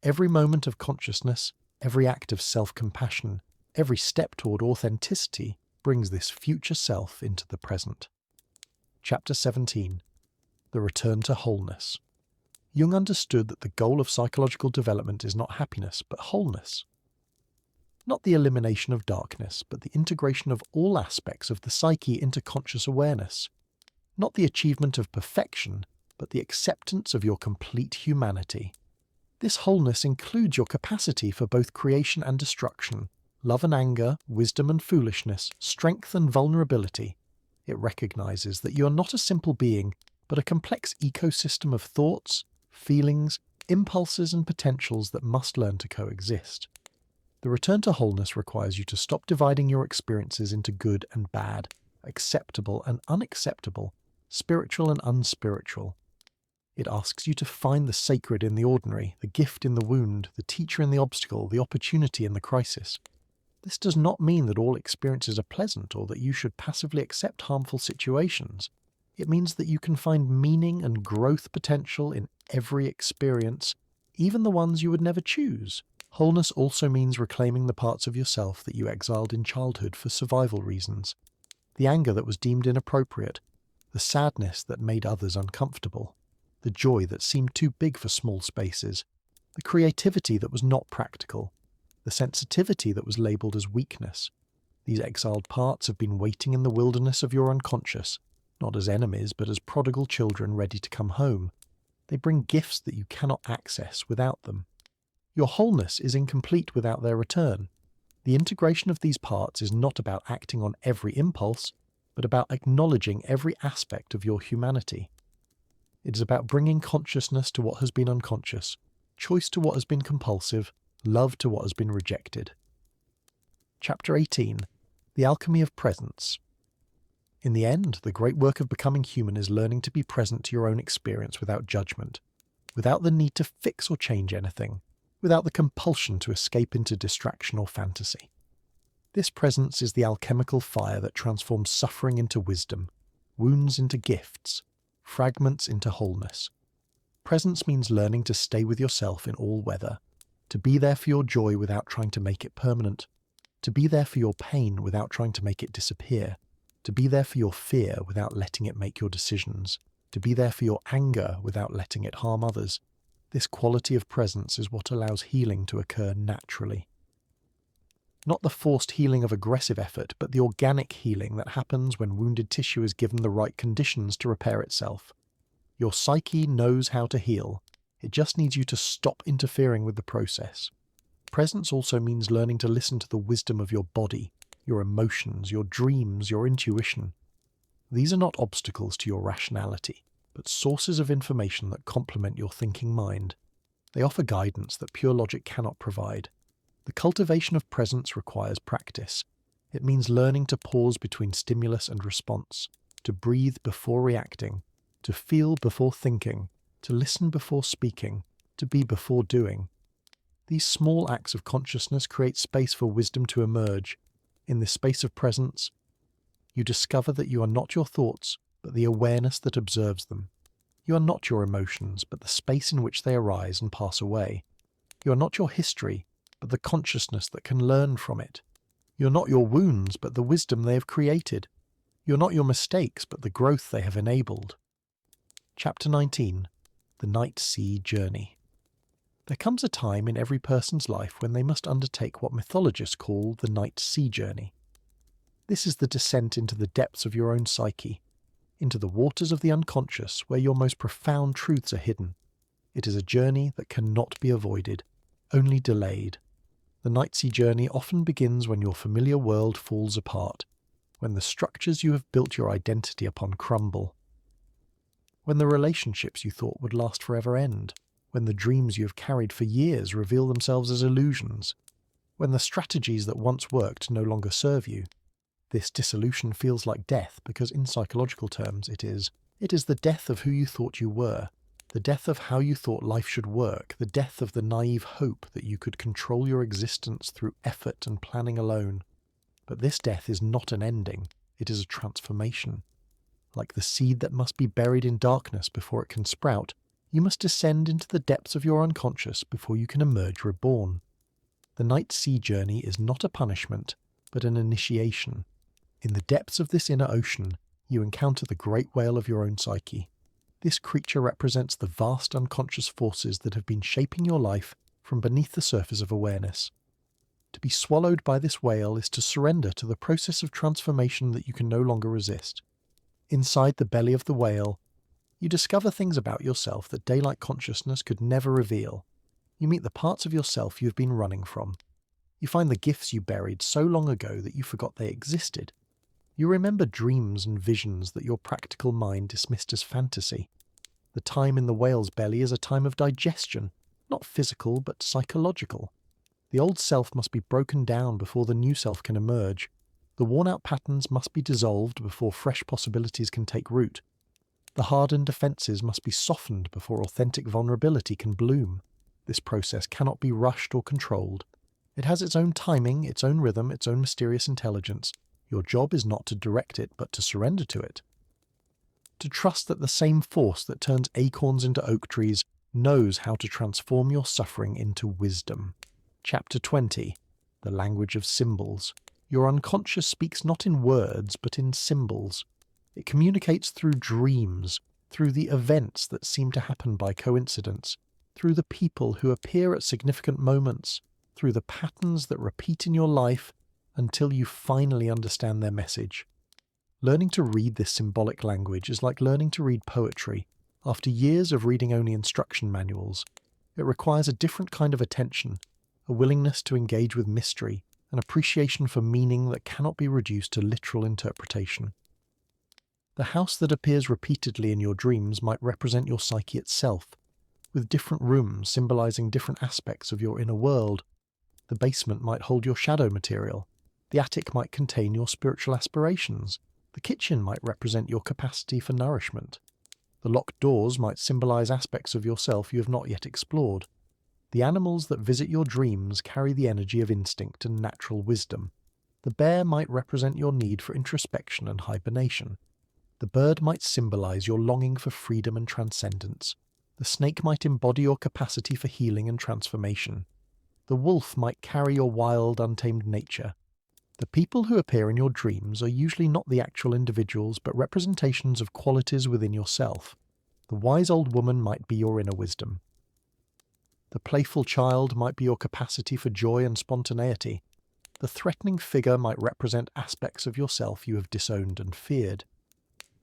[SPEAKER 1] Every moment of consciousness, every act of self-compassion, every step toward authenticity brings this future self into the present. Chapter 17. The Return to Wholeness. Jung understood that the goal of psychological development is not happiness, but wholeness. Not the elimination of darkness, but the integration of all aspects of the psyche into conscious awareness. Not the achievement of perfection, but the acceptance of your complete humanity. This wholeness includes your capacity for both creation and destruction, love and anger, wisdom and foolishness, strength and vulnerability. It recognizes that you are not a simple being, but a complex ecosystem of thoughts, feelings, impulses and potentials that must learn to coexist. The return to wholeness requires you to stop dividing your experiences into good and bad, acceptable and unacceptable, spiritual and unspiritual. It asks you to find the sacred in the ordinary, the gift in the wound, the teacher in the obstacle, the opportunity in the crisis. This does not mean that all experiences are pleasant or that you should passively accept harmful situations. It means that you can find meaning and growth potential in every experience, even the ones you would never choose. Wholeness also means reclaiming the parts of yourself that you exiled in childhood for survival reasons. The anger that was deemed inappropriate, the sadness that made others uncomfortable, the joy that seemed too big for small spaces, the creativity that was not practical, the sensitivity that was labelled as weakness. These exiled parts have been waiting in the wilderness of your unconscious, not as enemies but as prodigal children ready to come home. They bring gifts that you cannot access without them. Your wholeness is incomplete without their return. The integration of these parts is not about acting on every impulse, but about acknowledging every aspect of your humanity. It is about bringing consciousness to what has been unconscious, choice to what has been compulsive, love to what has been rejected. Chapter 18. The Alchemy of Presence. In the end, the great work of becoming human is learning to be present to your own experience without judgment, without the need to fix or change anything, without the compulsion to escape into distraction or fantasy. This presence is the alchemical fire that transforms suffering into wisdom, wounds into gifts, fragments into wholeness. Presence means learning to stay with yourself in all weather, to be there for your joy without trying to make it permanent, to be there for your pain without trying to make it disappear, to be there for your fear without letting it make your decisions, to be there for your anger without letting it harm others. This quality of presence is what allows healing to occur naturally. Not the forced healing of aggressive effort, but the organic healing that happens when wounded tissue is given the right conditions to repair itself. Your psyche knows how to heal. It just needs you to stop interfering with the process. Presence also means learning to listen to the wisdom of your body, your emotions, your dreams, your intuition. These are not obstacles to your rationality, but sources of information that complement your thinking mind. They offer guidance that pure logic cannot provide. The cultivation of presence requires practice. It means learning to pause between stimulus and response, to breathe before reacting, to feel before thinking, to listen before speaking, to be before doing. These small acts of consciousness create space for wisdom to emerge. In this space of presence, you discover that you are not your thoughts, but the awareness that observes them. You are not your emotions, but the space in which they arise and pass away. You are not your history, but the consciousness that can learn from it. You are not your wounds, but the wisdom they have created. You are not your mistakes, but the growth they have enabled. Chapter 19. The Night Sea Journey. There comes a time in every person's life when they must undertake what mythologists call the night sea journey. This is the descent into the depths of your own psyche, into the waters of the unconscious where your most profound truths are hidden. It is a journey that cannot be avoided, only delayed. The night sea journey often begins when your familiar world falls apart, when the structures you have built your identity upon crumble, when the relationships you thought would last forever end, when the dreams you have carried for years reveal themselves as illusions, when the strategies that once worked no longer serve you. This dissolution feels like death because in psychological terms it is the death of who you thought you were, the death of how you thought life should work, the death of the naive hope that you could control your existence through effort and planning alone. But this death is not an ending, it is a transformation. Like the seed that must be buried in darkness before it can sprout, You must descend into the depths of your unconscious before you can emerge reborn. The night sea journey is not a punishment, but an initiation. In the depths of this inner ocean, you encounter the great whale of your own psyche. This creature represents the vast unconscious forces that have been shaping your life from beneath the surface of awareness. To be swallowed by this whale is to surrender to the process of transformation that you can no longer resist. Inside the belly of the whale, you discover things about yourself that daylight consciousness could never reveal. You meet the parts of yourself you have been running from. You find the gifts you buried so long ago that you forgot they existed. You remember dreams and visions that your practical mind dismissed as fantasy. The time in the whale's belly is a time of digestion, not physical but psychological. The old self must be broken down before the new self can emerge. The worn-out patterns must be dissolved before fresh possibilities can take root. The hardened defences must be softened before authentic vulnerability can bloom. This process cannot be rushed or controlled. It has its own timing, its own rhythm, its own mysterious intelligence. Your job is not to direct it, but to surrender to it. To trust that the same force that turns acorns into oak trees knows how to transform your suffering into wisdom. Chapter 20. The Language of Symbols. Your unconscious speaks not in words, but in symbols. It communicates through dreams, through the events that seem to happen by coincidence, through the people who appear at significant moments, through the patterns that repeat in your life until you finally understand their message. Learning to read this symbolic language is like learning to read poetry. After years of reading only instruction manuals, it requires a different kind of attention, a willingness to engage with mystery, an appreciation for meaning that cannot be reduced to literal interpretation. The house that appears repeatedly in your dreams might represent your psyche itself, with different rooms symbolizing different aspects of your inner world. The basement might hold your shadow material. The attic might contain your spiritual aspirations. The kitchen might represent your capacity for nourishment. The locked doors might symbolize aspects of yourself you have not yet explored. The animals that visit your dreams carry the energy of instinct and natural wisdom. The bear might represent your need for introspection and hibernation. The bird might symbolize your longing for freedom and transcendence. The snake might embody your capacity for healing and transformation. The wolf might carry your wild, untamed nature. The people who appear in your dreams are usually not the actual individuals, but representations of qualities within yourself. The wise old woman might be your inner wisdom. The playful child might be your capacity for joy and spontaneity. The threatening figure might represent aspects of yourself you have disowned and feared.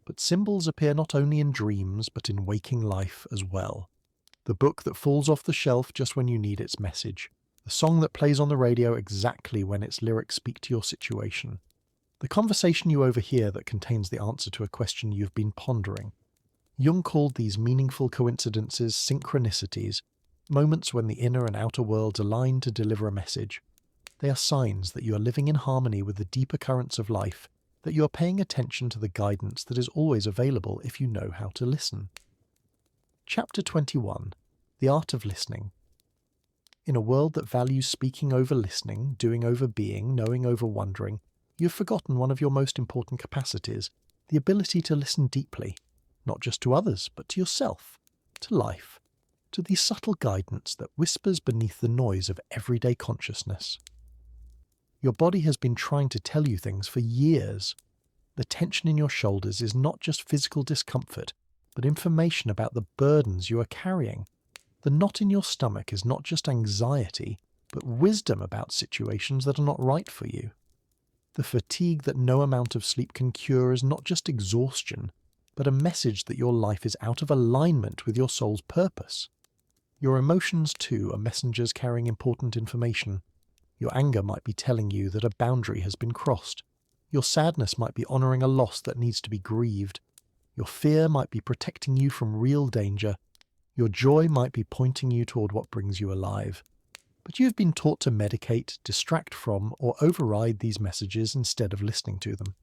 [SPEAKER 1] But symbols appear not only in dreams, but in waking life as well. The book that falls off the shelf just when you need its message. The song that plays on the radio exactly when its lyrics speak to your situation. The conversation you overhear that contains the answer to a question you've been pondering. Jung called these meaningful coincidences synchronicities, moments when the inner and outer worlds align to deliver a message. They are signs that you are living in harmony with the deeper currents of life, that you are paying attention to the guidance that is always available if you know how to listen. Chapter 21. The Art of Listening. In a world that values speaking over listening, doing over being, knowing over wondering, you have forgotten one of your most important capacities, the ability to listen deeply, not just to others, but to yourself, to life, to the subtle guidance that whispers beneath the noise of everyday consciousness. Your body has been trying to tell you things for years. The tension in your shoulders is not just physical discomfort, but information about the burdens you are carrying. The knot in your stomach is not just anxiety, but wisdom about situations that are not right for you. The fatigue that no amount of sleep can cure is not just exhaustion, but a message that your life is out of alignment with your soul's purpose. Your emotions, too, are messengers carrying important information. Your anger might be telling you that a boundary has been crossed. Your sadness might be honouring a loss that needs to be grieved. Your fear might be protecting you from real danger. Your joy might be pointing you toward what brings you alive. But you have been taught to medicate, distract from, or override these messages instead of listening to them.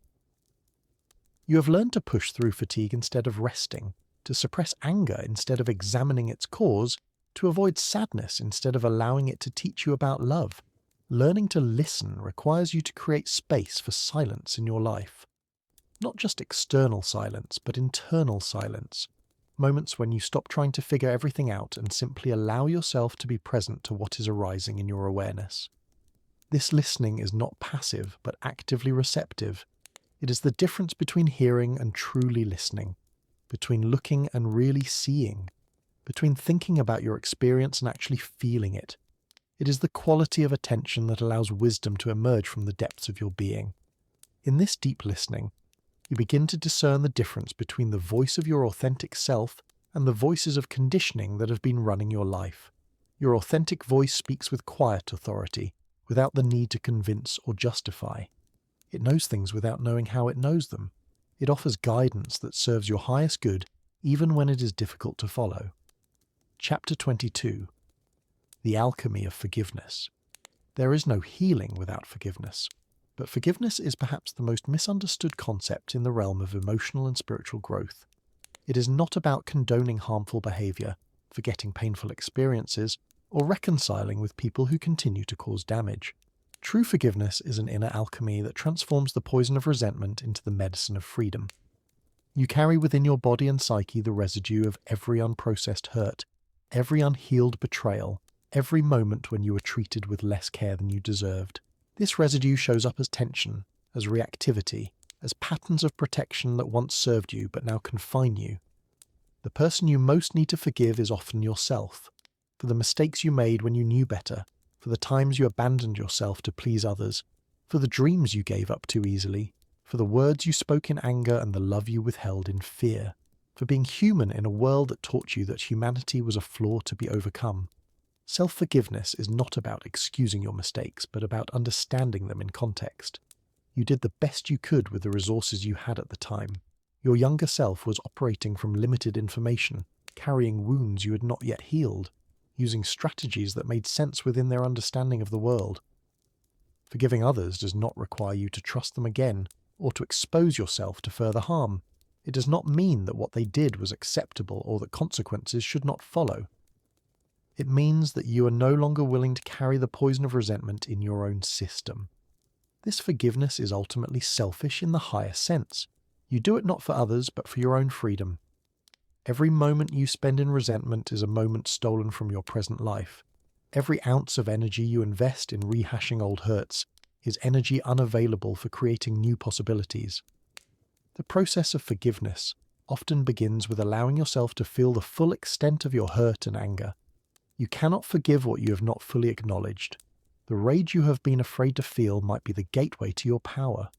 [SPEAKER 1] You have learned to push through fatigue instead of resting, to suppress anger instead of examining its cause, to avoid sadness instead of allowing it to teach you about love. Learning to listen requires you to create space for silence in your life. Not just external silence, but internal silence. moments when you stop trying to figure everything out and simply allow yourself to be present to what is arising in your awareness. This listening is not passive, but actively receptive. It is the difference between hearing and truly listening, between looking and really seeing, between thinking about your experience and actually feeling it. It is the quality of attention that allows wisdom to emerge from the depths of your being. In this deep listening, you begin to discern the difference between the voice of your authentic self and the voices of conditioning that have been running your life. Your authentic voice speaks with quiet authority, without the need to convince or justify. It knows things without knowing how it knows them. It offers guidance that serves your highest good, even when it is difficult to follow. Chapter 22. The Alchemy of Forgiveness. There is no healing without forgiveness, but forgiveness is perhaps the most misunderstood concept in the realm of emotional and spiritual growth. It is not about condoning harmful behavior, forgetting painful experiences, or reconciling with people who continue to cause damage. True forgiveness is an inner alchemy that transforms the poison of resentment into the medicine of freedom. You carry within your body and psyche the residue of every unprocessed hurt, every unhealed betrayal, every moment when you were treated with less care than you deserved. This residue shows up as tension, as reactivity, as patterns of protection that once served you but now confine you. The person you most need to forgive is often yourself, for the mistakes you made when you knew better, for the times you abandoned yourself to please others, for the dreams you gave up too easily, for the words you spoke in anger and the love you withheld in fear, for being human in a world that taught you that humanity was a flaw to be overcome. Self-forgiveness is not about excusing your mistakes, but about understanding them in context. You did the best you could with the resources you had at the time. Your younger self was operating from limited information, carrying wounds you had not yet healed, using strategies that made sense within their understanding of the world. Forgiving others does not require you to trust them again, or to expose yourself to further harm. It does not mean that what they did was acceptable or that consequences should not follow. It means that you are no longer willing to carry the poison of resentment in your own system. This forgiveness is ultimately selfish in the higher sense. You do it not for others, but for your own freedom. Every moment you spend in resentment is a moment stolen from your present life. Every ounce of energy you invest in rehashing old hurts is energy unavailable for creating new possibilities. The process of forgiveness often begins with allowing yourself to feel the full extent of your hurt and anger. You cannot forgive what you have not fully acknowledged. The rage you have been afraid to feel might be the gateway to your power.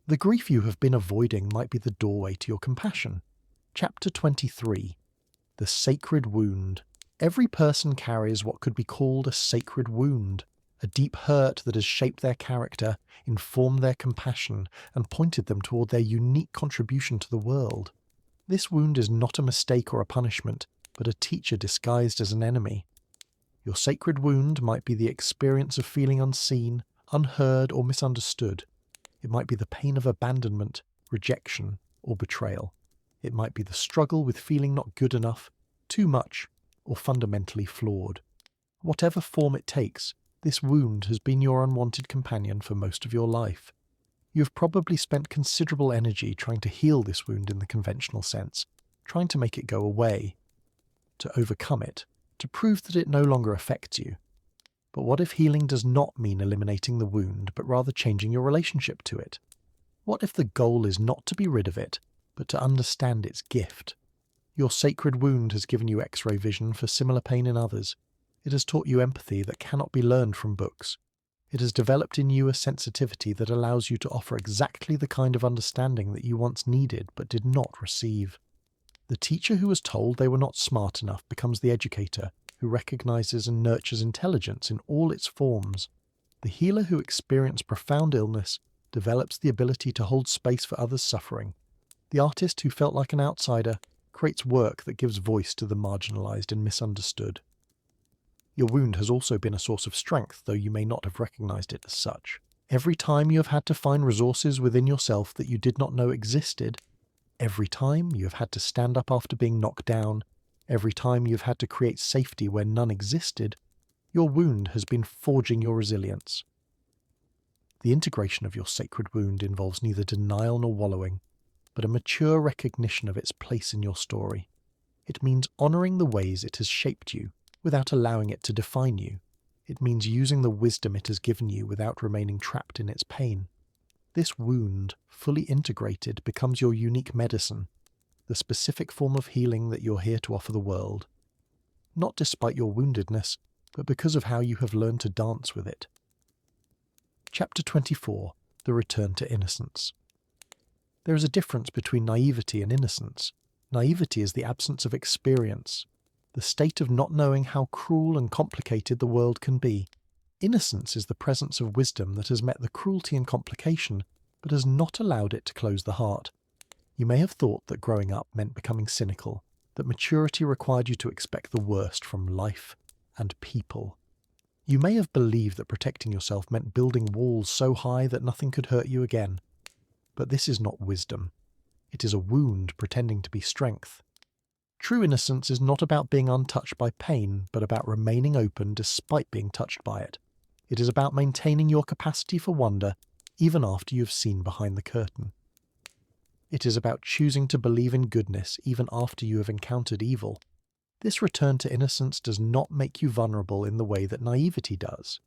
[SPEAKER 1] The grief you have been avoiding might be the doorway to your compassion. Chapter 23. The Sacred Wound. Every person carries what could be called a sacred wound, a deep hurt that has shaped their character, informed their compassion, and pointed them toward their unique contribution to the world. This wound is not a mistake or a punishment, but a teacher disguised as an enemy. Your sacred wound might be the experience of feeling unseen, unheard, or misunderstood. It might be the pain of abandonment, rejection, or betrayal. It might be the struggle with feeling not good enough, too much, or fundamentally flawed. Whatever form it takes, this wound has been your unwanted companion for most of your life. You have probably spent considerable energy trying to heal this wound in the conventional sense, trying to make it go away, to overcome it, to prove that it no longer affects you. But what if healing does not mean eliminating the wound, but rather changing your relationship to it? What if the goal is not to be rid of it, but to understand its gift? Your sacred wound has given you X-ray vision for similar pain in others. It has taught you empathy that cannot be learned from books. It has developed in you a sensitivity that allows you to offer exactly the kind of understanding that you once needed but did not receive. The teacher who was told they were not smart enough becomes the educator who recognizes and nurtures intelligence in all its forms. The healer who experienced profound illness develops the ability to hold space for others' suffering. The artist who felt like an outsider creates work that gives voice to the marginalized and misunderstood. Your wound has also been a source of strength, though you may not have recognized it as such. Every time you have had to find resources within yourself that you did not know existed, every time you have had to stand up after being knocked down, every time you have had to create safety where none existed, your wound has been forging your resilience. The integration of your sacred wound involves neither denial nor wallowing. but a mature recognition of its place in your story. It means honouring the ways it has shaped you, without allowing it to define you. It means using the wisdom it has given you without remaining trapped in its pain. This wound, fully integrated, becomes your unique medicine, the specific form of healing that you're here to offer the world. Not despite your woundedness, but because of how you have learned to dance with it. Chapter 24. The Return to Innocence. There is a difference between naivety and innocence. Naivety is the absence of experience, the state of not knowing how cruel and complicated the world can be. Innocence is the presence of wisdom that has met the cruelty and complication, but has not allowed it to close the heart. You may have thought that growing up meant becoming cynical, that maturity required you to expect the worst from life and people. You may have believed that protecting yourself meant building walls so high that nothing could hurt you again. But this is not wisdom. It is a wound pretending to be strength. True innocence is not about being untouched by pain, but about remaining open despite being touched by it. It is about maintaining your capacity for wonder even after you have seen behind the curtain. It is about choosing to believe in goodness even after you have encountered evil. This return to innocence does not make you vulnerable in the way that naivety does.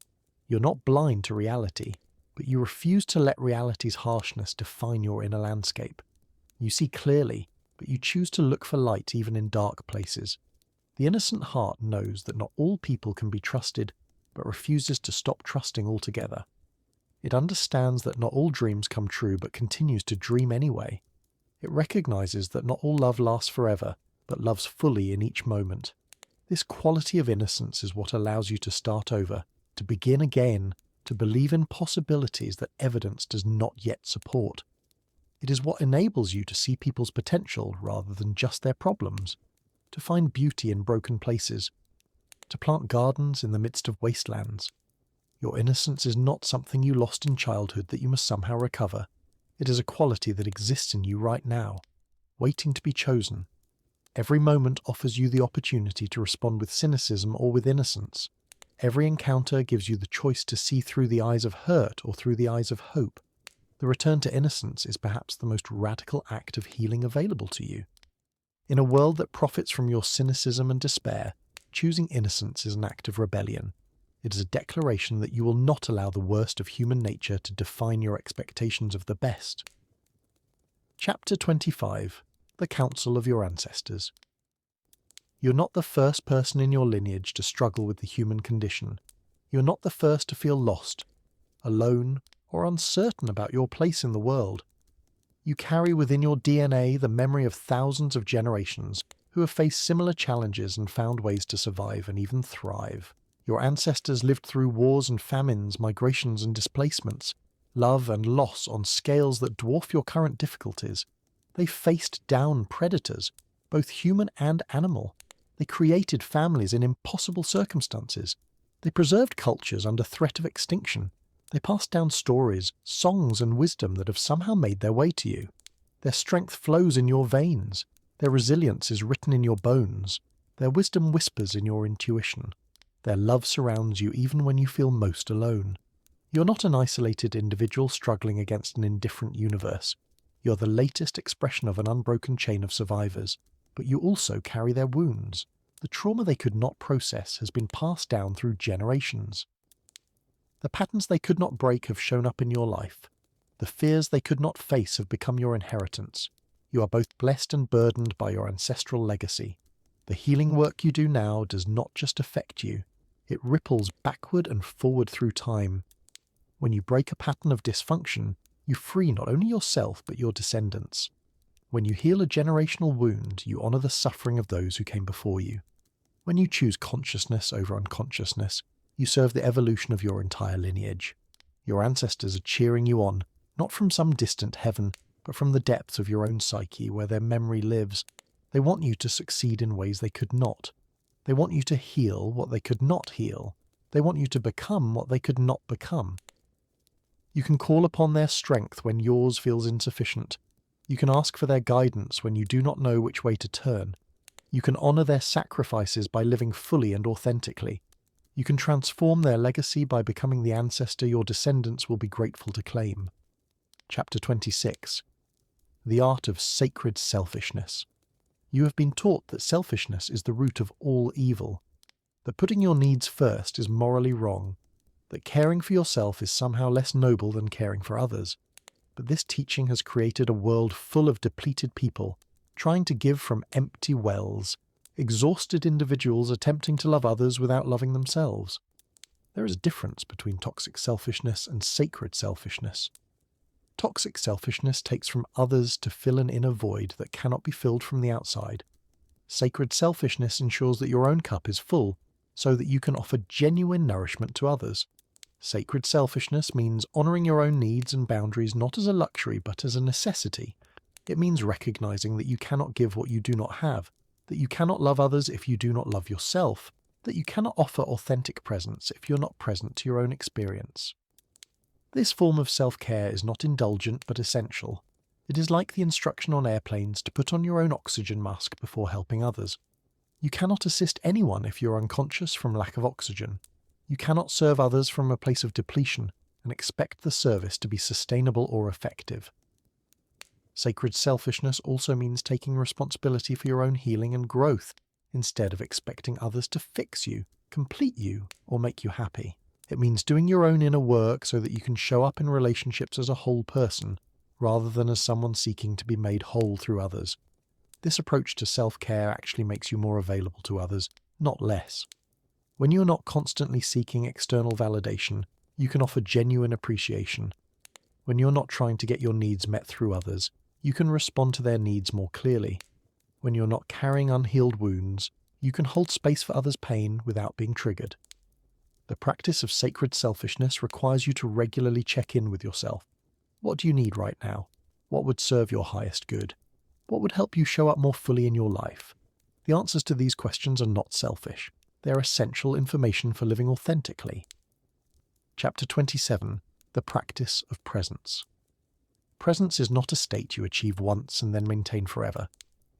[SPEAKER 1] You're not blind to reality, but you refuse to let reality's harshness define your inner landscape. You see clearly, but you choose to look for light even in dark places. The innocent heart knows that not all people can be trusted, but refuses to stop trusting altogether. It understands that not all dreams come true, but continues to dream anyway. It recognizes that not all love lasts forever, but loves fully in each moment. This quality of innocence is what allows you to start over, to begin again, to believe in possibilities that evidence does not yet support. It is what enables you to see people's potential rather than just their problems, to find beauty in broken places, to plant gardens in the midst of wastelands. Your innocence is not something you lost in childhood that you must somehow recover. It is a quality that exists in you right now, waiting to be chosen. Every moment offers you the opportunity to respond with cynicism or with innocence. Every encounter gives you the choice to see through the eyes of hurt or through the eyes of hope. The return to innocence is perhaps the most radical act of healing available to you. In a world that profits from your cynicism and despair, choosing innocence is an act of rebellion. It is a declaration that you will not allow the worst of human nature to define your expectations of the best. Chapter 25. The Counsel of Your Ancestors. You're not the first person in your lineage to struggle with the human condition. You're not the first to feel lost, alone, or uncertain about your place in the world. You carry within your DNA the memory of thousands of generations who have faced similar challenges and found ways to survive and even thrive. Your ancestors lived through wars and famines, migrations and displacements, love and loss on scales that dwarf your current difficulties. They faced down predators, both human and animal. They created families in impossible circumstances. They preserved cultures under threat of extinction. They passed down stories, songs and wisdom that have somehow made their way to you. Their strength flows in your veins. Their resilience is written in your bones. Their wisdom whispers in your intuition. Their love surrounds you even when you feel most alone. You're not an isolated individual struggling against an indifferent universe. You're the latest expression of an unbroken chain of survivors, but you also carry their wounds. The trauma they could not process has been passed down through generations. The patterns they could not break have shown up in your life. The fears they could not face have become your inheritance. You are both blessed and burdened by your ancestral legacy. The healing work you do now does not just affect you. It ripples backward and forward through time. When you break a pattern of dysfunction, you free not only yourself but your descendants. When you heal a generational wound, you honor the suffering of those who came before you. When you choose consciousness over unconsciousness, you serve the evolution of your entire lineage. Your ancestors are cheering you on, not from some distant heaven, but from the depths of your own psyche where their memory lives. They want you to succeed in ways they could not. They want you to heal what they could not heal. They want you to become what they could not become. You can call upon their strength when yours feels insufficient. You can ask for their guidance when you do not know which way to turn. You can honor their sacrifices by living fully and authentically. You can transform their legacy by becoming the ancestor your descendants will be grateful to claim. Chapter 26. the art of sacred selfishness. You have been taught that selfishness is the root of all evil, that putting your needs first is morally wrong, that caring for yourself is somehow less noble than caring for others. But this teaching has created a world full of depleted people, trying to give from empty wells, exhausted individuals attempting to love others without loving themselves. There is a difference between toxic selfishness and sacred selfishness. Toxic selfishness takes from others to fill an inner void that cannot be filled from the outside. Sacred selfishness ensures that your own cup is full, so that you can offer genuine nourishment to others. Sacred selfishness means honouring your own needs and boundaries not as a luxury but as a necessity. It means recognising that you cannot give what you do not have, that you cannot love others if you do not love yourself, that you cannot offer authentic presence if you're not present to your own experience. This form of self-care is not indulgent but essential. It is like the instruction on airplanes to put on your own oxygen mask before helping others. You cannot assist anyone if you're unconscious from lack of oxygen. You cannot serve others from a place of depletion and expect the service to be sustainable or effective. Sacred selfishness also means taking responsibility for your own healing and growth, instead of expecting others to fix you, complete you, or make you happy. It means doing your own inner work so that you can show up in relationships as a whole person, rather than as someone seeking to be made whole through others. This approach to self-care actually makes you more available to others, not less. When you're not constantly seeking external validation, you can offer genuine appreciation. When you're not trying to get your needs met through others, you can respond to their needs more clearly. When you're not carrying unhealed wounds, you can hold space for others' pain without being triggered. The practice of sacred selfishness requires you to regularly check in with yourself. What do you need right now? What would serve your highest good? What would help you show up more fully in your life? The answers to these questions are not selfish. They are essential information for living authentically. Chapter 27. The Practice of Presence. Presence is not a state you achieve once and then maintain forever.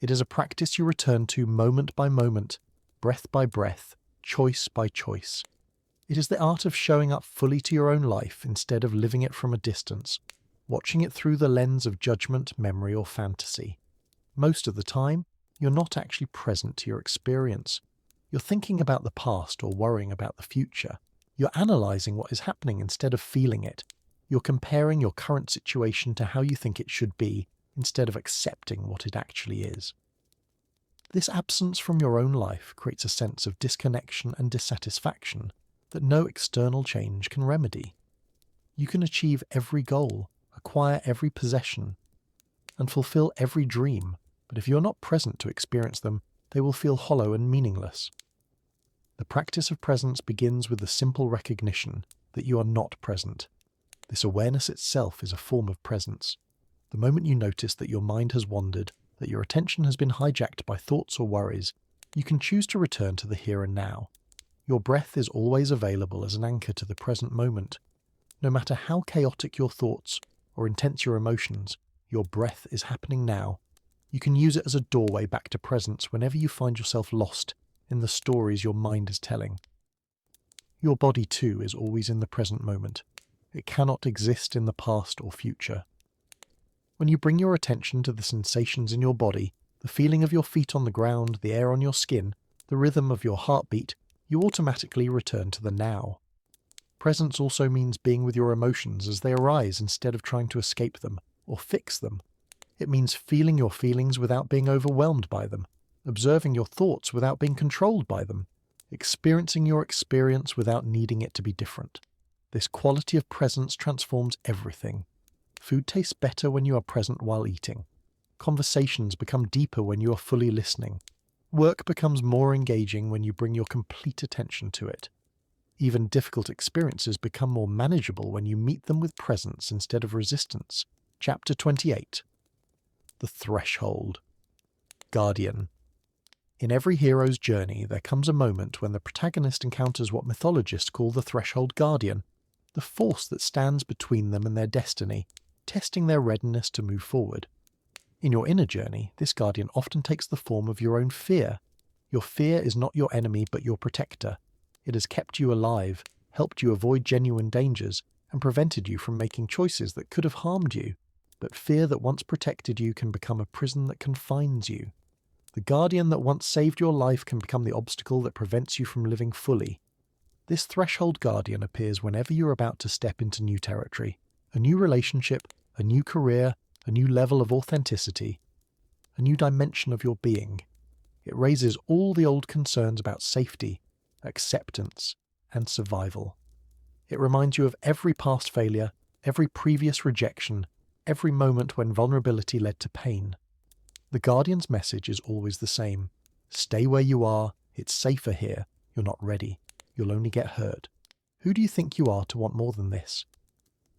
[SPEAKER 1] It is a practice you return to moment by moment, breath by breath, choice by choice. It is the art of showing up fully to your own life instead of living it from a distance, watching it through the lens of judgment, memory, or fantasy. Most of the time, you're not actually present to your experience. You're thinking about the past or worrying about the future. You're analysing what is happening instead of feeling it. You're comparing your current situation to how you think it should be instead of accepting what it actually is. This absence from your own life creates a sense of disconnection and dissatisfaction that no external change can remedy. You can achieve every goal, acquire every possession, and fulfill every dream, but if you're not present to experience them, they will feel hollow and meaningless. The practice of presence begins with the simple recognition that you are not present. This awareness itself is a form of presence. The moment you notice that your mind has wandered, that your attention has been hijacked by thoughts or worries, you can choose to return to the here and now. Your breath is always available as an anchor to the present moment. No matter how chaotic your thoughts or intense your emotions, your breath is happening now. You can use it as a doorway back to presence whenever you find yourself lost in the stories your mind is telling. Your body too is always in the present moment. It cannot exist in the past or future. When you bring your attention to the sensations in your body, the feeling of your feet on the ground, the air on your skin, the rhythm of your heartbeat, you automatically return to the now. Presence also means being with your emotions as they arise instead of trying to escape them or fix them. It means feeling your feelings without being overwhelmed by them, observing your thoughts without being controlled by them, experiencing your experience without needing it to be different. This quality of presence transforms everything. Food tastes better when you are present while eating. Conversations become deeper when you are fully listening. Work becomes more engaging when you bring your complete attention to it. Even difficult experiences become more manageable when you meet them with presence instead of resistance. Chapter 28. The Threshold. Guardian. In every hero's journey, there comes a moment when the protagonist encounters what mythologists call the threshold guardian, the force that stands between them and their destiny, testing their readiness to move forward. In your inner journey, this guardian often takes the form of your own fear. Your fear is not your enemy but your protector. It has kept you alive, helped you avoid genuine dangers, and prevented you from making choices that could have harmed you. but fear that once protected you can become a prison that confines you. The guardian that once saved your life can become the obstacle that prevents you from living fully. This threshold guardian appears whenever you're about to step into new territory, a new relationship, a new career, a new level of authenticity, a new dimension of your being. It raises all the old concerns about safety, acceptance, and survival. It reminds you of every past failure, every previous rejection, every moment when vulnerability led to pain. The guardian's message is always the same. Stay where you are. It's safer here. You're not ready. You'll only get hurt. Who do you think you are to want more than this?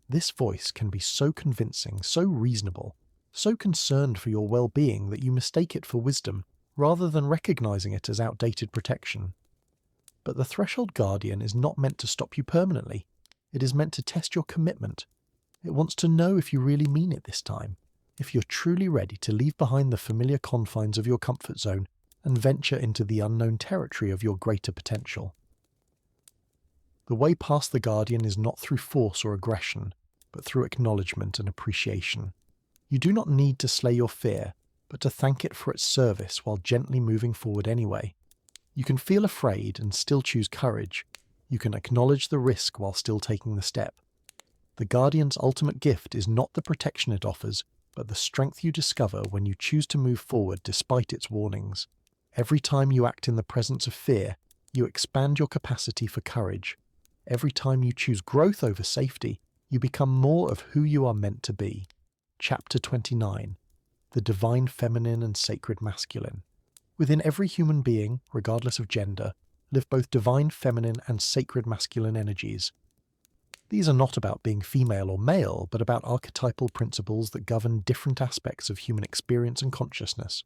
[SPEAKER 1] This voice can be so convincing, so reasonable, so concerned for your well-being that you mistake it for wisdom, rather than recognizing it as outdated protection. But the threshold guardian is not meant to stop you permanently. It is meant to test your commitment. It wants to know if you really mean it this time, if you're truly ready to leave behind the familiar confines of your comfort zone and venture into the unknown territory of your greater potential. The way past the guardian is not through force or aggression, but through acknowledgement and appreciation. You do not need to slay your fear, but to thank it for its service while gently moving forward anyway. You can feel afraid and still choose courage. You can acknowledge the risk while still taking the step. The guardian's ultimate gift is not the protection it offers, but the strength you discover when you choose to move forward despite its warnings. Every time you act in the presence of fear, you expand your capacity for courage. Every time you choose growth over safety, you become more of who you are meant to be. Chapter 29. The Divine Feminine and Sacred Masculine. Within every human being, regardless of gender, live both divine feminine and sacred masculine energies. These are not about being female or male, but about archetypal principles that govern different aspects of human experience and consciousness.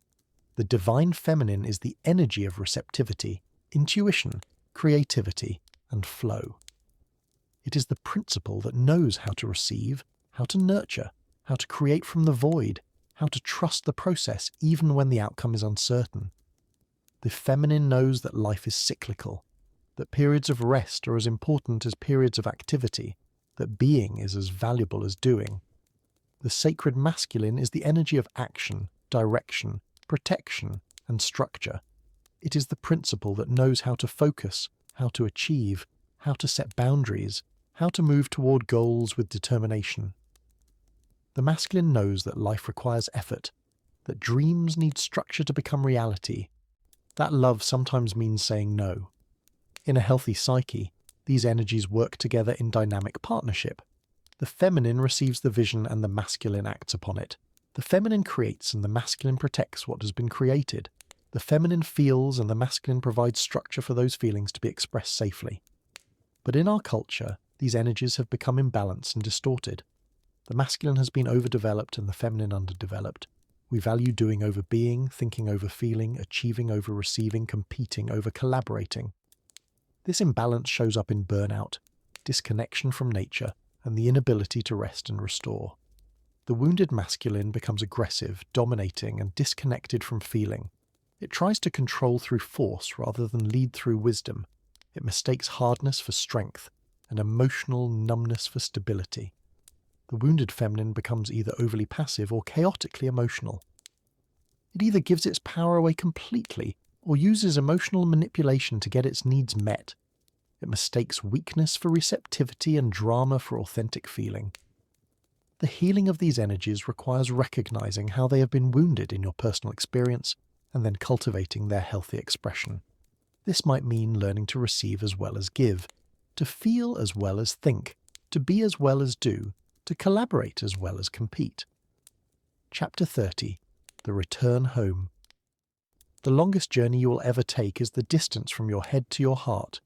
[SPEAKER 1] The divine feminine is the energy of receptivity, intuition, creativity, and flow. It is the principle that knows how to receive, how to nurture, how to create from the void, how to trust the process even when the outcome is uncertain. The feminine knows that life is cyclical, that periods of rest are as important as periods of activity, that being is as valuable as doing. The sacred masculine is the energy of action, direction, protection, and structure. It is the principle that knows how to focus, how to achieve, how to set boundaries, how to move toward goals with determination. The masculine knows that life requires effort, that dreams need structure to become reality, that love sometimes means saying no. In a healthy psyche, these energies work together in dynamic partnership. The feminine receives the vision and the masculine acts upon it. The feminine creates and the masculine protects what has been created. The feminine feels and the masculine provides structure for those feelings to be expressed safely. But in our culture, these energies have become imbalanced and distorted. The masculine has been overdeveloped and the feminine underdeveloped. We value doing over being, thinking over feeling, achieving over receiving, competing over collaborating. This imbalance shows up in burnout, disconnection from nature, and the inability to rest and restore. The wounded masculine becomes aggressive, dominating, and disconnected from feeling. It tries to control through force rather than lead through wisdom. It mistakes hardness for strength, and emotional numbness for stability. The wounded feminine becomes either overly passive or chaotically emotional. It either gives its power away completely or uses emotional manipulation to get its needs met. It mistakes weakness for receptivity and drama for authentic feeling. The healing of these energies requires recognizing how they have been wounded in your personal experience and then cultivating their healthy expression. This might mean learning to receive as well as give, to feel as well as think, to be as well as do, to collaborate as well as compete. Chapter 30. The Return Home. The longest journey you will ever take is the distance from your head to your heart.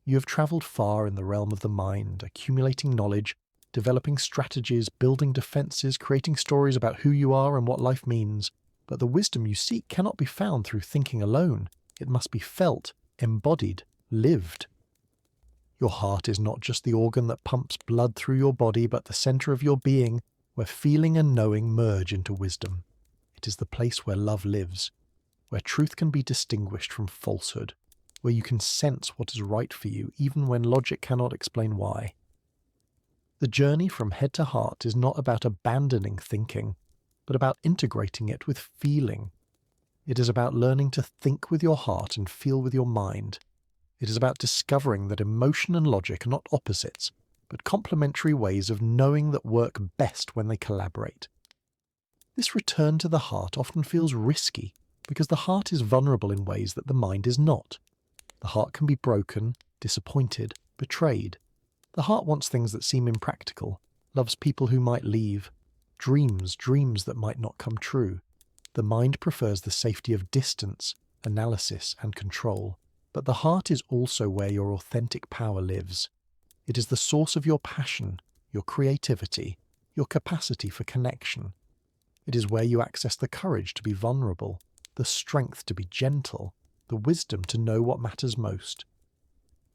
[SPEAKER 1] You have travelled far in the realm of the mind, accumulating knowledge, developing strategies, building defences, creating stories about who you are and what life means. But the wisdom you seek cannot be found through thinking alone. It must be felt, embodied, lived. Your heart is not just the organ that pumps blood through your body, but the centre of your being, where feeling and knowing merge into wisdom. It is the place where love lives, where truth can be distinguished from falsehood, where you can sense what is right for you even when logic cannot explain why. The journey from head to heart is not about abandoning thinking, but about integrating it with feeling. It is about learning to think with your heart and feel with your mind. It is about discovering that emotion and logic are not opposites, but complementary ways of knowing that work best when they collaborate. This return to the heart often feels risky because the heart is vulnerable in ways that the mind is not. The heart can be broken, disappointed, betrayed. The heart wants things that seem impractical, loves people who might leave, dreams that might not come true. The mind prefers the safety of distance, analysis, and control. But the heart is also where your authentic power lives. It is the source of your passion, your creativity, your capacity for connection. It is where you access the courage to be vulnerable, the strength to be gentle, the wisdom to know what matters most.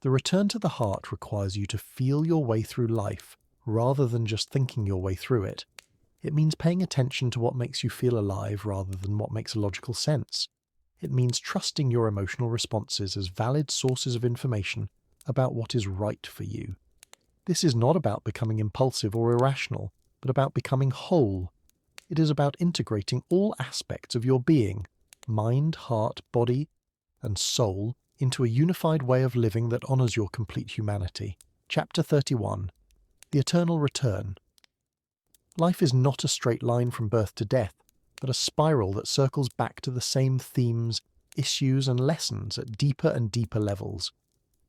[SPEAKER 1] The return to the heart requires you to feel your way through life rather than just thinking your way through it. It means paying attention to what makes you feel alive rather than what makes logical sense. It means trusting your emotional responses as valid sources of information about what is right for you. This is not about becoming impulsive or irrational, but about becoming whole. It is about integrating all aspects of your being, mind, heart, body, and soul, into a unified way of living that honors your complete humanity. Chapter 31. The Eternal Return. Life is not a straight line from birth to death, but a spiral that circles back to the same themes, issues, and lessons at deeper and deeper levels.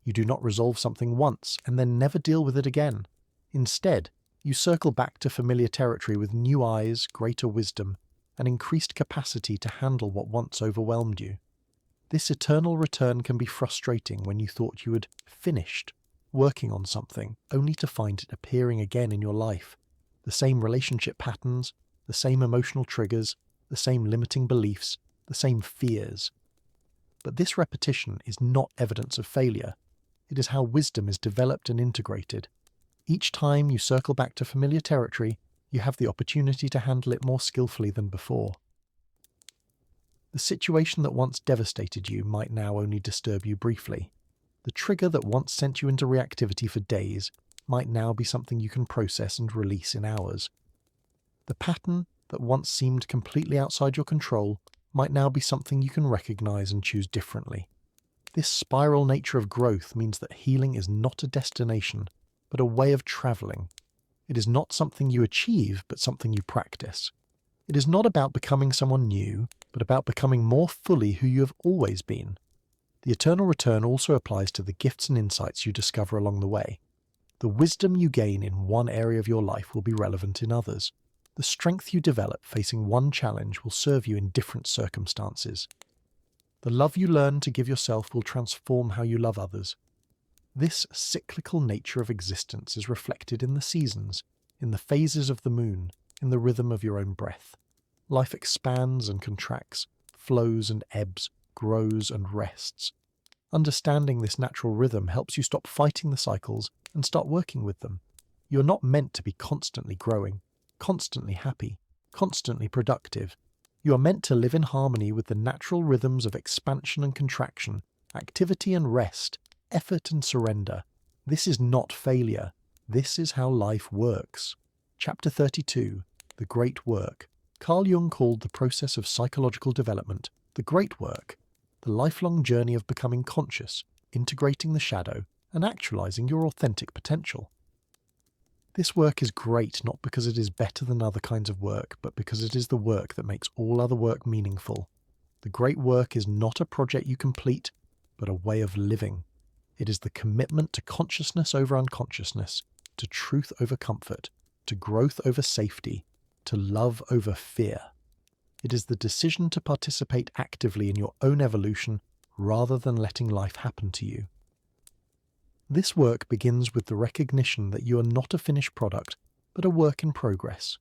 [SPEAKER 1] You do not resolve something once and then never deal with it again. Instead, you circle back to familiar territory with new eyes, greater wisdom, and increased capacity to handle what once overwhelmed you. This eternal return can be frustrating when you thought you had finished working on something, only to find it appearing again in your life. The same relationship patterns, the same emotional triggers, the same limiting beliefs, the same fears. But this repetition is not evidence of failure. It is how wisdom is developed and integrated. Each time you circle back to familiar territory, you have the opportunity to handle it more skillfully than before. The situation that once devastated you might now only disturb you briefly. The trigger that once sent you into reactivity for days might now be something you can process and release in hours. The pattern that once seemed completely outside your control might now be something you can recognize and choose differently. This spiral nature of growth means that healing is not a destination, but a way of traveling. It is not something you achieve, but something you practice. It is not about becoming someone new, but about becoming more fully who you have always been. The eternal return also applies to the gifts and insights you discover along the way. The wisdom you gain in one area of your life will be relevant in others. The strength you develop facing one challenge will serve you in different circumstances. The love you learn to give yourself will transform how you love others. This cyclical nature of existence is reflected in the seasons, in the phases of the moon, in the rhythm of your own breath. Life expands and contracts, flows and ebbs, grows and rests. Understanding this natural rhythm helps you stop fighting the cycles and start working with them. You're not meant to be constantly growing, constantly happy, constantly productive. You are meant to live in harmony with the natural rhythms of expansion and contraction, activity and rest, effort and surrender. This is not failure. This is how life works. Chapter 32. The Great Work. Carl Jung called the process of psychological development the great work, the lifelong journey of becoming conscious, integrating the shadow, and actualizing your authentic potential. This work is great not because it is better than other kinds of work, but because it is the work that makes all other work meaningful. The great work is not a project you complete, but a way of living. It is the commitment to consciousness over unconsciousness, to truth over comfort, to growth over safety, to love over fear. It is the decision to participate actively in your own evolution rather than letting life happen to you. This work begins with the recognition that you are not a finished product, but a work in progress.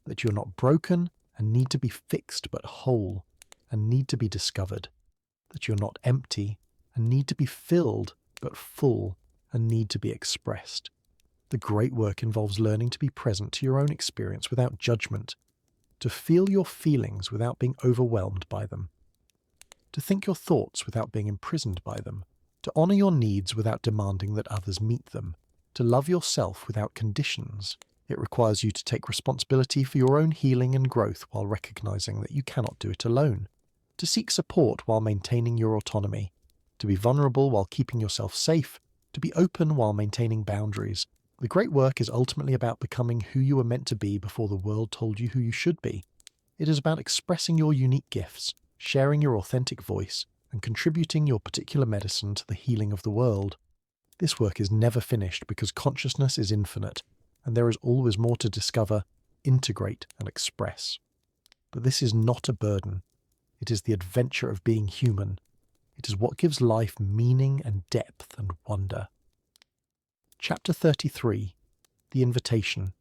[SPEAKER 1] That you are not broken and need to be fixed, but whole and need to be discovered. That you are not empty and need to be filled, but full and need to be expressed. The great work involves learning to be present to your own experience without judgment, to feel your feelings without being overwhelmed by them, to think your thoughts without being imprisoned by them, to honor your needs without demanding that others meet them, to love yourself without conditions. It requires you to take responsibility for your own healing and growth while recognizing that you cannot do it alone, to seek support while maintaining your autonomy, to be vulnerable while keeping yourself safe, to be open while maintaining boundaries. The great work is ultimately about becoming who you were meant to be before the world told you who you should be. It is about expressing your unique gifts, sharing your authentic voice, and contributing your particular medicine to the healing of the world. This work is never finished because consciousness is infinite, and there is always more to discover, integrate, and express. But this is not a burden. It is the adventure of being human. It is what gives life meaning and depth and wonder. Chapter 33. The Invitation.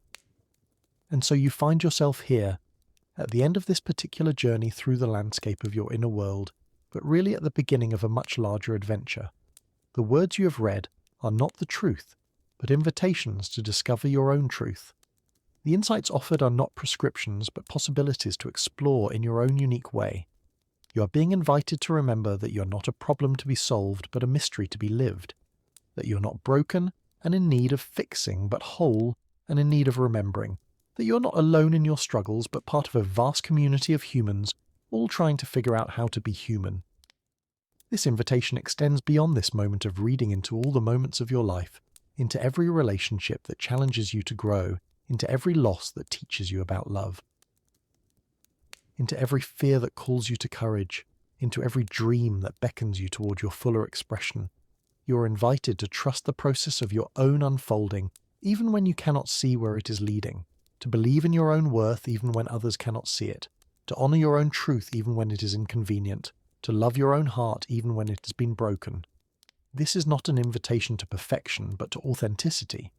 [SPEAKER 1] And so you find yourself here, at the end of this particular journey through the landscape of your inner world, but really at the beginning of a much larger adventure. The words you have read are not the truth, but invitations to discover your own truth. The insights offered are not prescriptions, but possibilities to explore in your own unique way. You are being invited to remember that you're not a problem to be solved, but a mystery to be lived. That you're not broken and in need of fixing, but whole and in need of remembering. That you're not alone in your struggles, but part of a vast community of humans, all trying to figure out how to be human. This invitation extends beyond this moment of reading into all the moments of your life, into every relationship that challenges you to grow, into every loss that teaches you about love, into every fear that calls you to courage, into every dream that beckons you toward your fuller expression. You are invited to trust the process of your own unfolding, even when you cannot see where it is leading, to believe in your own worth even when others cannot see it, to honor your own truth even when it is inconvenient, to love your own heart even when it has been broken. This is not an invitation to perfection, but to authenticity,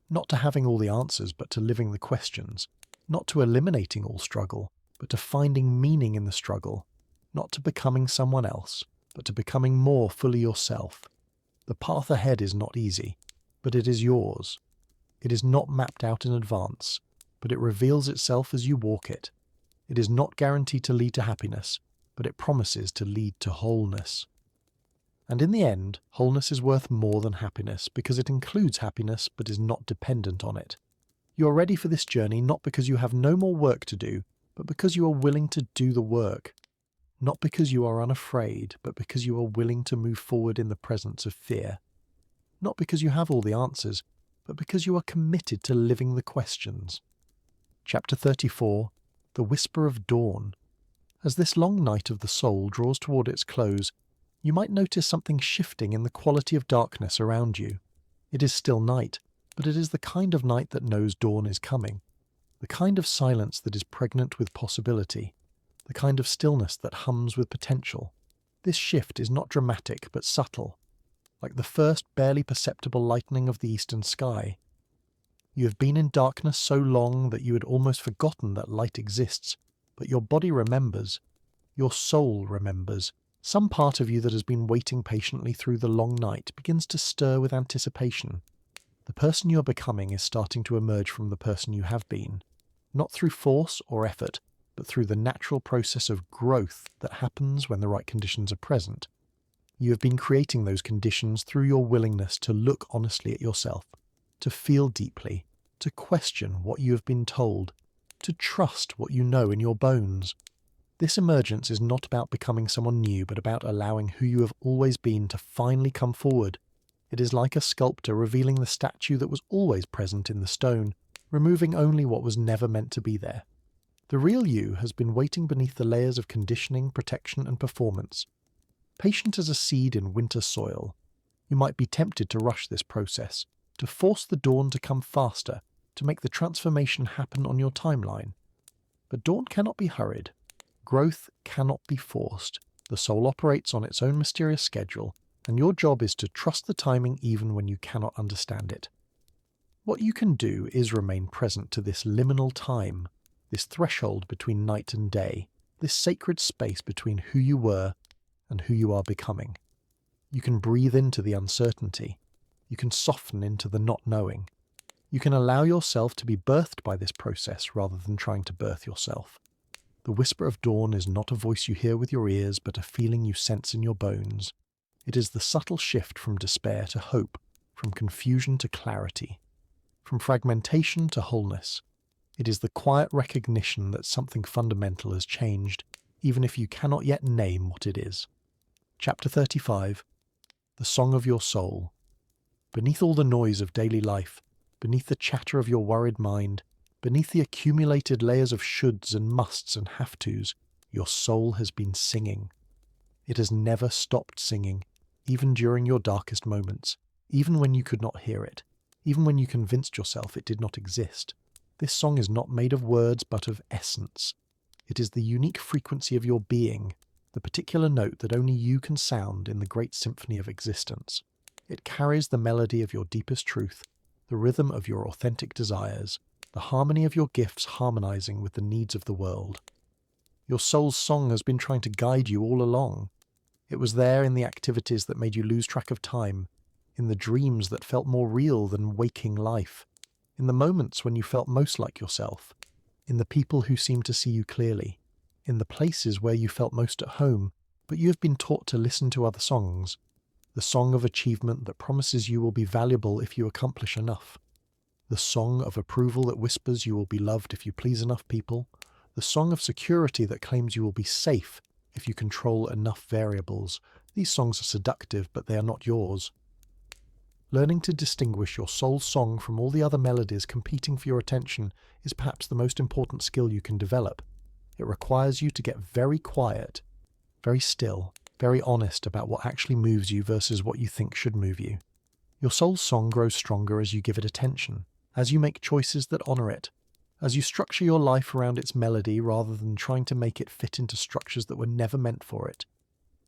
[SPEAKER 1] not to having all the answers, but to living the questions, not to eliminating all struggle, but to finding meaning in the struggle, not to becoming someone else, but to becoming more fully yourself. The path ahead is not easy, but it is yours. It is not mapped out in advance, but it reveals itself as you walk it. It is not guaranteed to lead to happiness, but it promises to lead to wholeness. And in the end, wholeness is worth more than happiness, because it includes happiness but is not dependent on it. You are ready for this journey not because you have no more work to do, but because you are willing to do the work. Not because you are unafraid, but because you are willing to move forward in the presence of fear. Not because you have all the answers, but because you are committed to living the questions. Chapter 34. The Whisper of Dawn. As this long night of the soul draws toward its close, you might notice something shifting in the quality of darkness around you. It is still night, but it is the kind of night that knows dawn is coming. The kind of silence that is pregnant with possibility. The kind of stillness that hums with potential. This shift is not dramatic, but subtle, like the first barely perceptible lightening of the eastern sky. You have been in darkness so long that you had almost forgotten that light exists, but your body remembers. Your soul remembers. Some part of you that has been waiting patiently through the long night begins to stir with anticipation. The person you are becoming is starting to emerge from the person you have been, not through force or effort, but through the natural process of growth that happens when the right conditions are present. You have been creating those conditions through your willingness to look honestly at yourself, to feel deeply, to question what you have been told, to trust what you know in your bones. This emergence is not about becoming someone new, but about allowing who you have always been to finally come forward. It is like a sculptor revealing the statue that was always present in the stone, removing only what was never meant to be there. The real you has been waiting beneath the layers of conditioning, protection, and performance. Patient as a seed in winter soil, you might be tempted to rush this process, to force the dawn to come faster, to make the transformation happen on your timeline. But dawn cannot be hurried. Growth cannot be forced. The soul operates on its own mysterious schedule, and your job is to trust the timing even when you cannot understand it. What you can do is remain present to this liminal time, this threshold between night and day, this sacred space between who you were and who you are becoming. You can breathe into the uncertainty. You can soften into the not knowing. You can allow yourself to be birthed by this process rather than trying to birth yourself. The whisper of dawn is not a voice you hear with your ears, but a feeling you sense in your bones. It is the subtle shift from despair to hope, from confusion to clarity, from fragmentation to wholeness. It is the quiet recognition that something fundamental has changed, even if you cannot yet name what it is. Chapter 35. The Song of Your Soul. Beneath all the noise of daily life, beneath the chatter of your worried mind, beneath the accumulated layers of shoulds and musts and have-tos, your soul has been singing. It has never stopped singing, even during your darkest moments, even when you could not hear it, even when you convinced yourself it did not exist. This song is not made of words but of essence. It is the unique frequency of your being, the particular note that only you can sound in the great symphony of existence. It carries the melody of your deepest truth, the rhythm of your authentic desires, the harmony of your gifts harmonizing with the needs of the world. Your soul's song has been trying to guide you all along. It was there in the activities that made you lose track of time, in the dreams that felt more real than waking life, in the moments when you felt most like yourself, in the people who seemed to see you clearly, in the places where you felt most at home, but you have been taught to listen to other songs. The song of achievement that promises you will be valuable if you accomplish enough. The song of approval that whispers you will be loved if you please enough people. The song of security that claims you will be safe if you control enough variables. These songs are seductive, but they are not yours. Learning to distinguish your soul's song from all the other melodies competing for your attention is perhaps the most important skill you can develop. It requires you to get very quiet, very still, very honest about what actually moves you versus what you think should move you. Your soul's song grows stronger as you give it attention, as you make choices that honor it, as you structure your life around its melody rather than trying to make it fit into structures that were never meant for it.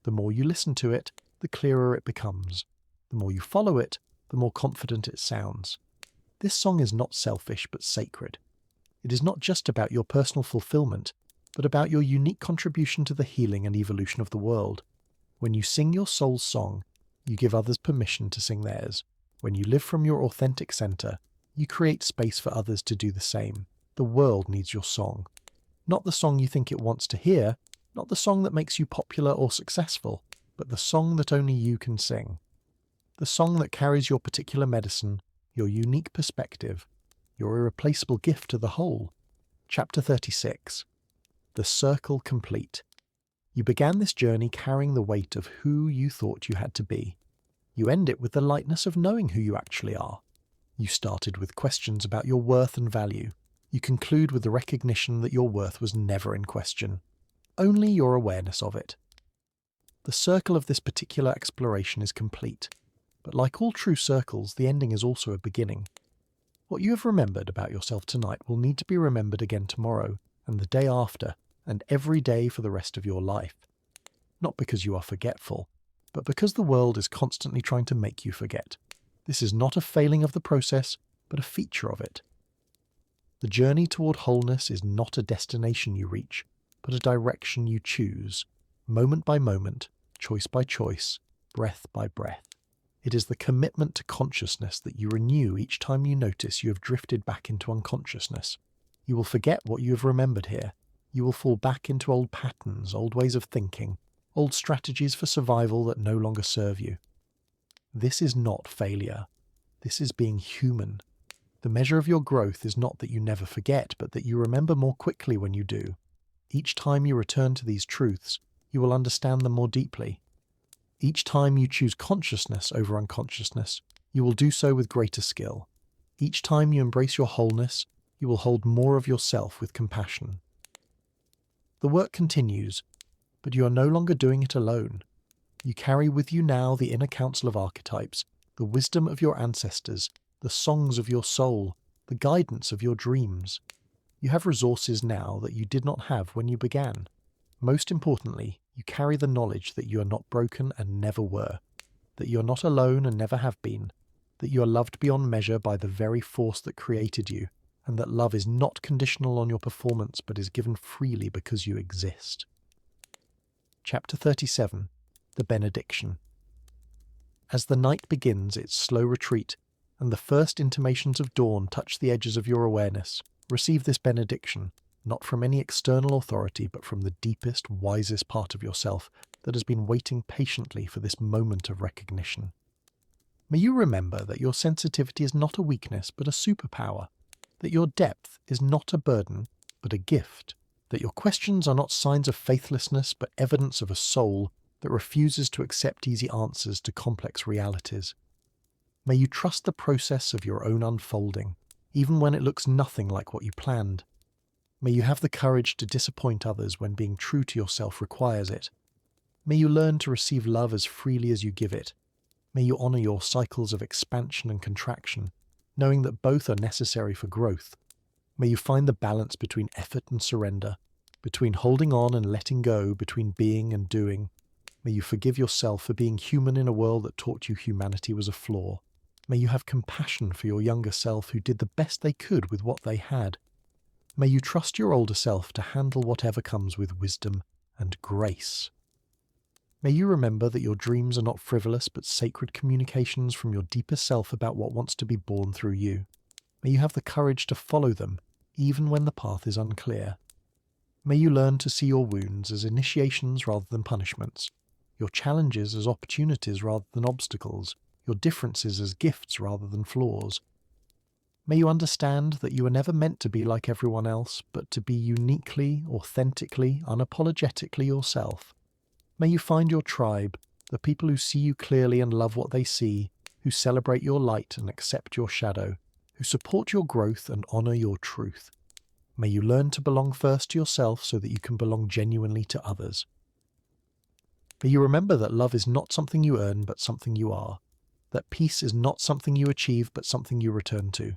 [SPEAKER 1] The more you listen to it, the clearer it becomes. The more you follow it, the more confident it sounds. This song is not selfish but sacred. It is not just about your personal fulfillment, but about your unique contribution to the healing and evolution of the world. When you sing your soul's song, you give others permission to sing theirs. When you live from your authentic center, you create space for others to do the same. The world needs your song. Not the song you think it wants to hear, not the song that makes you popular or successful, but the song that only you can sing. The song that carries your particular medicine, your unique perspective, your irreplaceable gift to the whole. Chapter 36. The Circle Complete. You began this journey carrying the weight of who you thought you had to be. You end it with the lightness of knowing who you actually are. You started with questions about your worth and value. You conclude with the recognition that your worth was never in question, only your awareness of it. The circle of this particular exploration is complete, but like all true circles, the ending is also a beginning. What you have remembered about yourself tonight will need to be remembered again tomorrow, and the day after, and every day for the rest of your life. Not because you are forgetful, but because the world is constantly trying to make you forget. This is not a failing of the process, but a feature of it. The journey toward wholeness is not a destination you reach, but a direction you choose, moment by moment, choice by choice, breath by breath. It is the commitment to consciousness that you renew each time you notice you have drifted back into unconsciousness. You will forget what you have remembered here. You will fall back into old patterns, old ways of thinking, old strategies for survival that no longer serve you. This is not failure. This is being human. The measure of your growth is not that you never forget, but that you remember more quickly when you do. Each time you return to these truths, you will understand them more deeply. Each time you choose consciousness over unconsciousness, you will do so with greater skill. Each time you embrace your wholeness, you will hold more of yourself with compassion. The work continues, but you are no longer doing it alone. You carry with you now the inner council of archetypes, the wisdom of your ancestors, the songs of your soul, the guidance of your dreams. You have resources now that you did not have when you began. Most importantly, you carry the knowledge that you are not broken and never were, that you are not alone and never have been, that you are loved beyond measure by the very force that created you, and that love is not conditional on your performance but is given freely because you exist. Chapter 37. The Benediction. As the night begins its slow retreat, and the first intimations of dawn touch the edges of your awareness, receive this benediction, not from any external authority but from the deepest, wisest part of yourself that has been waiting patiently for this moment of recognition. May you remember that your sensitivity is not a weakness but a superpower, that your depth is not a burden but a gift, that your questions are not signs of faithlessness but evidence of a soul that refuses to accept easy answers to complex realities. May you trust the process of your own unfolding, even when it looks nothing like what you planned. May you have the courage to disappoint others when being true to yourself requires it. May you learn to receive love as freely as you give it. May you honor your cycles of expansion and contraction, knowing that both are necessary for growth. May you find the balance between effort and surrender, between holding on and letting go, between being and doing. May you forgive yourself for being human in a world that taught you humanity was a flaw. May you have compassion for your younger self who did the best they could with what they had. May you trust your older self to handle whatever comes with wisdom and grace. May you remember that your dreams are not frivolous but sacred communications from your deepest self about what wants to be born through you. May you have the courage to follow them, even when the path is unclear. May you learn to see your wounds as initiations rather than punishments, your challenges as opportunities rather than obstacles, your differences as gifts rather than flaws. May you understand that you are never meant to be like everyone else, but to be uniquely, authentically, unapologetically yourself. May you find your tribe, the people who see you clearly and love what they see, who celebrate your light and accept your shadow, who support your growth and honor your truth. May you learn to belong first to yourself so that you can belong genuinely to others. May you remember that love is not something you earn, but something you are. That peace is not something you achieve, but something you return to.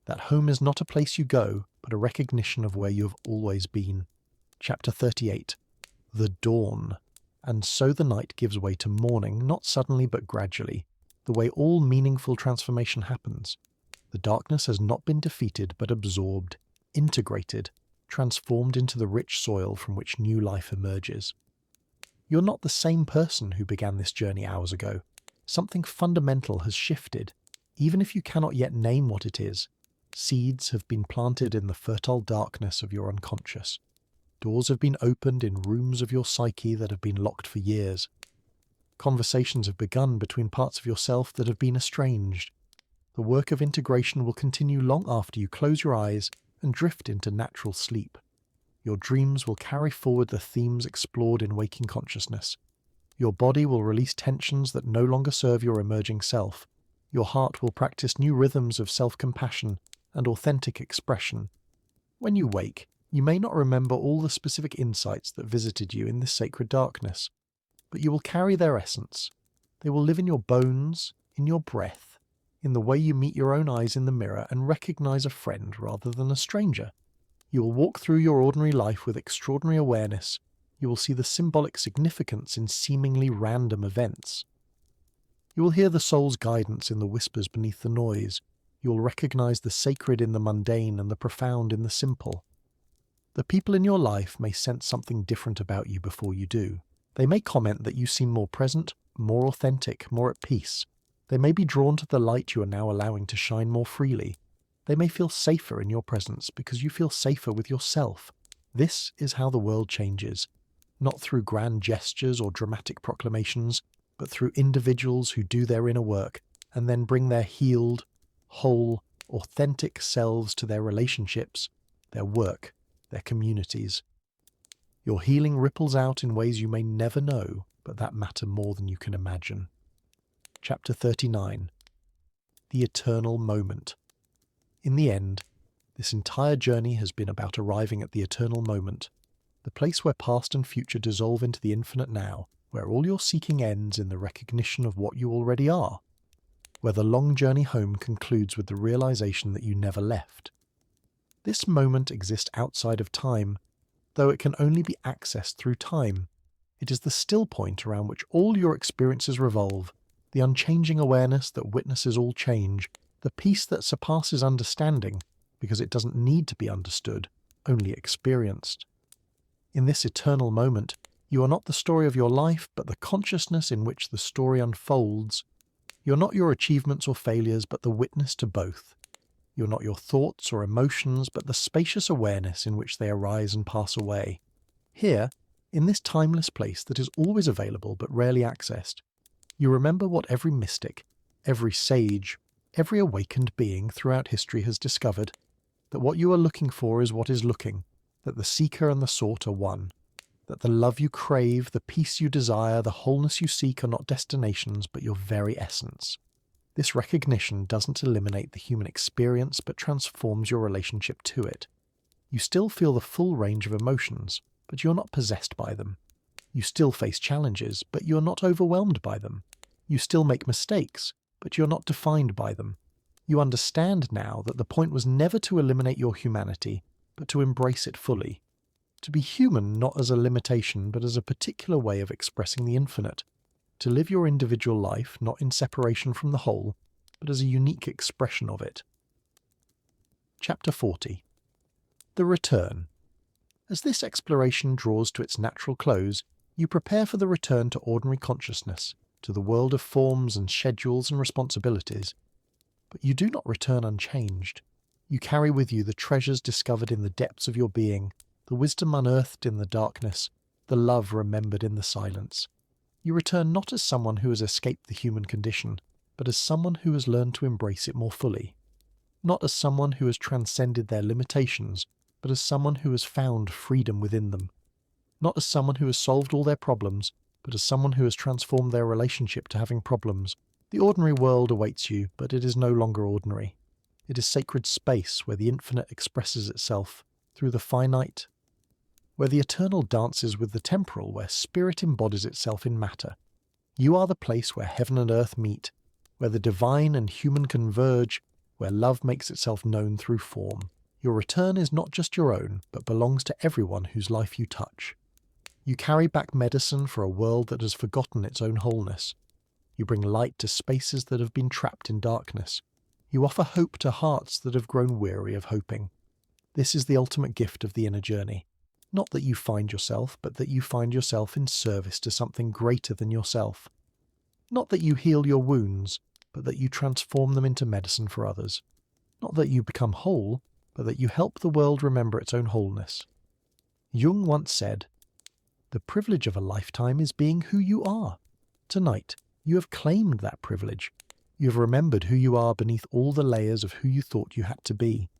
[SPEAKER 1] That home is not a place you go, but a recognition of where you have always been. Chapter 38. The Dawn. And so the night gives way to morning, not suddenly but gradually, the way all meaningful transformation happens. The darkness has not been defeated, but absorbed, integrated, transformed into the rich soil from which new life emerges. You're not the same person who began this journey hours ago. Something fundamental has shifted, even if you cannot yet name what it is. Seeds have been planted in the fertile darkness of your unconscious. Doors have been opened in rooms of your psyche that have been locked for years. Conversations have begun between parts of yourself that have been estranged. The work of integration will continue long after you close your eyes and drift into natural sleep. Your dreams will carry forward the themes explored in waking consciousness. Your body will release tensions that no longer serve your emerging self. Your heart will practice new rhythms of self-compassion and authentic expression. When you wake, you may not remember all the specific insights that visited you in this sacred darkness, but you will carry their essence. They will live in your bones, in your breath, in the way you meet your own eyes in the mirror and recognize a friend rather than a stranger. You will walk through your ordinary life with extraordinary awareness. You will see the symbolic significance in seemingly random events. You will hear the soul's guidance in the whispers beneath the noise. You will recognize the sacred in the mundane and the profound in the simple. The people in your life may sense something different about you before you do. They may comment that you seem more present, more authentic, more at peace. They may be drawn to the light you are now allowing to shine more freely. They may feel safer in your presence because you feel safer with yourself. This is how the world changes, not through grand gestures or dramatic proclamations, but through individuals who do their inner work and then bring their healed, whole, authentic selves to their relationships, their work, their communities. Your healing ripples out in ways you may never know, but that matter more than you can imagine. Chapter 39. The Eternal Moment. In the end, this entire journey has been about arriving at the eternal moment, the place where past and future dissolve into the infinite now, where all your seeking ends in the recognition of what you already are, where the long journey home concludes with the realization that you never left. This moment exists outside of time, though it can only be accessed through time. It is the still point around which all your experiences revolve, the unchanging awareness that witnesses all change, the peace that surpasses understanding, because it doesn't need to be understood, only experienced. In this eternal moment, you are not the story of your life, but the consciousness in which the story unfolds. You're not your achievements or failures, but the witness to both. You're not your thoughts or emotions, but the spacious awareness in which they arise and pass away. Here, in this timeless place that is always available but rarely accessed, you remember what every mystic, Every sage, every awakened being throughout history has discovered that what you are looking for is what is looking, that the seeker and the sought are one, that the love you crave, the peace you desire, the wholeness you seek are not destinations but your very essence. This recognition doesn't eliminate the human experience but transforms your relationship to it. You still feel the full range of emotions, but you're not possessed by them. You still face challenges, but you're not overwhelmed by them. You still make mistakes, but you're not defined by them. You understand now that the point was never to eliminate your humanity, but to embrace it fully. To be human not as a limitation, but as a particular way of expressing the infinite. To live your individual life not in separation from the whole, but as a unique expression of it. Chapter 40. The Return. As this exploration draws to its natural close, you prepare for the return to ordinary consciousness, to the world of forms and schedules and responsibilities. But you do not return unchanged. You carry with you the treasures discovered in the depths of your being, the wisdom unearthed in the darkness, the love remembered in the silence. You return not as someone who has escaped the human condition, but as someone who has learned to embrace it more fully. Not as someone who has transcended their limitations, but as someone who has found freedom within them. Not as someone who has solved all their problems, but as someone who has transformed their relationship to having problems. The ordinary world awaits you, but it is no longer ordinary. It is sacred space where the infinite expresses itself through the finite, where the eternal dances with the temporal, where spirit embodies itself in matter. You are the place where heaven and earth meet, where the divine and human converge, where love makes itself known through form. Your return is not just your own, but belongs to everyone whose life you touch. You carry back medicine for a world that has forgotten its own wholeness. You bring light to spaces that have been trapped in darkness. You offer hope to hearts that have grown weary of hoping. This is the ultimate gift of the inner journey. Not that you find yourself, but that you find yourself in service to something greater than yourself. Not that you heal your wounds, but that you transform them into medicine for others. Not that you become whole, but that you help the world remember its own wholeness. Jung once said, "The privilege of a lifetime is being who you are." Tonight, you have claimed that privilege. You have remembered who you are beneath all the layers of who you thought you had to be.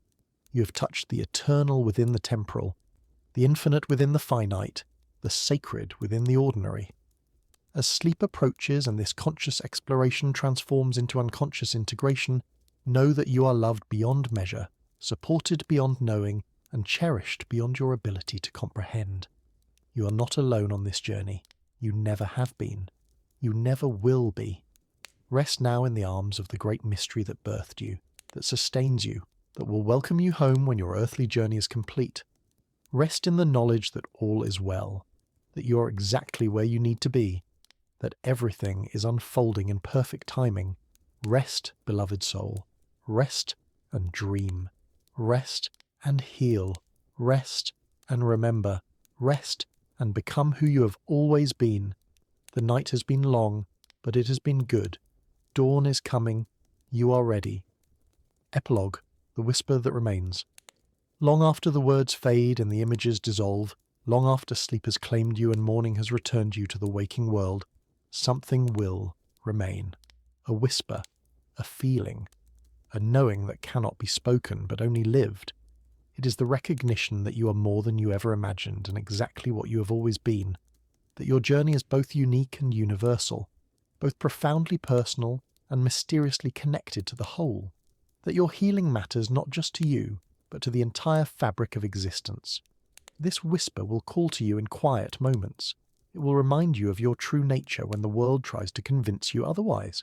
[SPEAKER 1] You have touched the eternal within the temporal, the infinite within the finite, the sacred within the ordinary. As sleep approaches and this conscious exploration transforms into unconscious integration, know that you are loved beyond measure, supported beyond knowing, and cherished beyond your ability to comprehend. You are not alone on this journey. You never have been. You never will be. Rest now in the arms of the great mystery that birthed you, that sustains you, that will welcome you home when your earthly journey is complete. Rest in the knowledge that all is well, that you are exactly where you need to be, that everything is unfolding in perfect timing. Rest, beloved soul. Rest and dream. Rest and heal. Rest and remember. Rest and become who you have always been. The night has been long, but it has been good. Dawn is coming. You are ready. Epilogue, the whisper that remains. Long after the words fade and the images dissolve, long after sleep has claimed you and morning has returned you to the waking world, something will remain. A whisper, a feeling, a knowing that cannot be spoken but only lived. It is the recognition that you are more than you ever imagined and exactly what you have always been, that your journey is both unique and universal, both profoundly personal and mysteriously connected to the whole, that your healing matters not just to you, but to the entire fabric of existence. This whisper will call to you in quiet moments. It will remind you of your true nature when the world tries to convince you otherwise.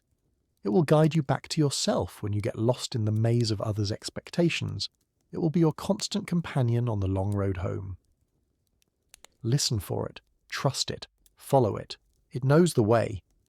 [SPEAKER 1] It will guide you back to yourself when you get lost in the maze of others' expectations. It will be your constant companion on the long road home. Listen for it, trust it, follow it. It knows the way.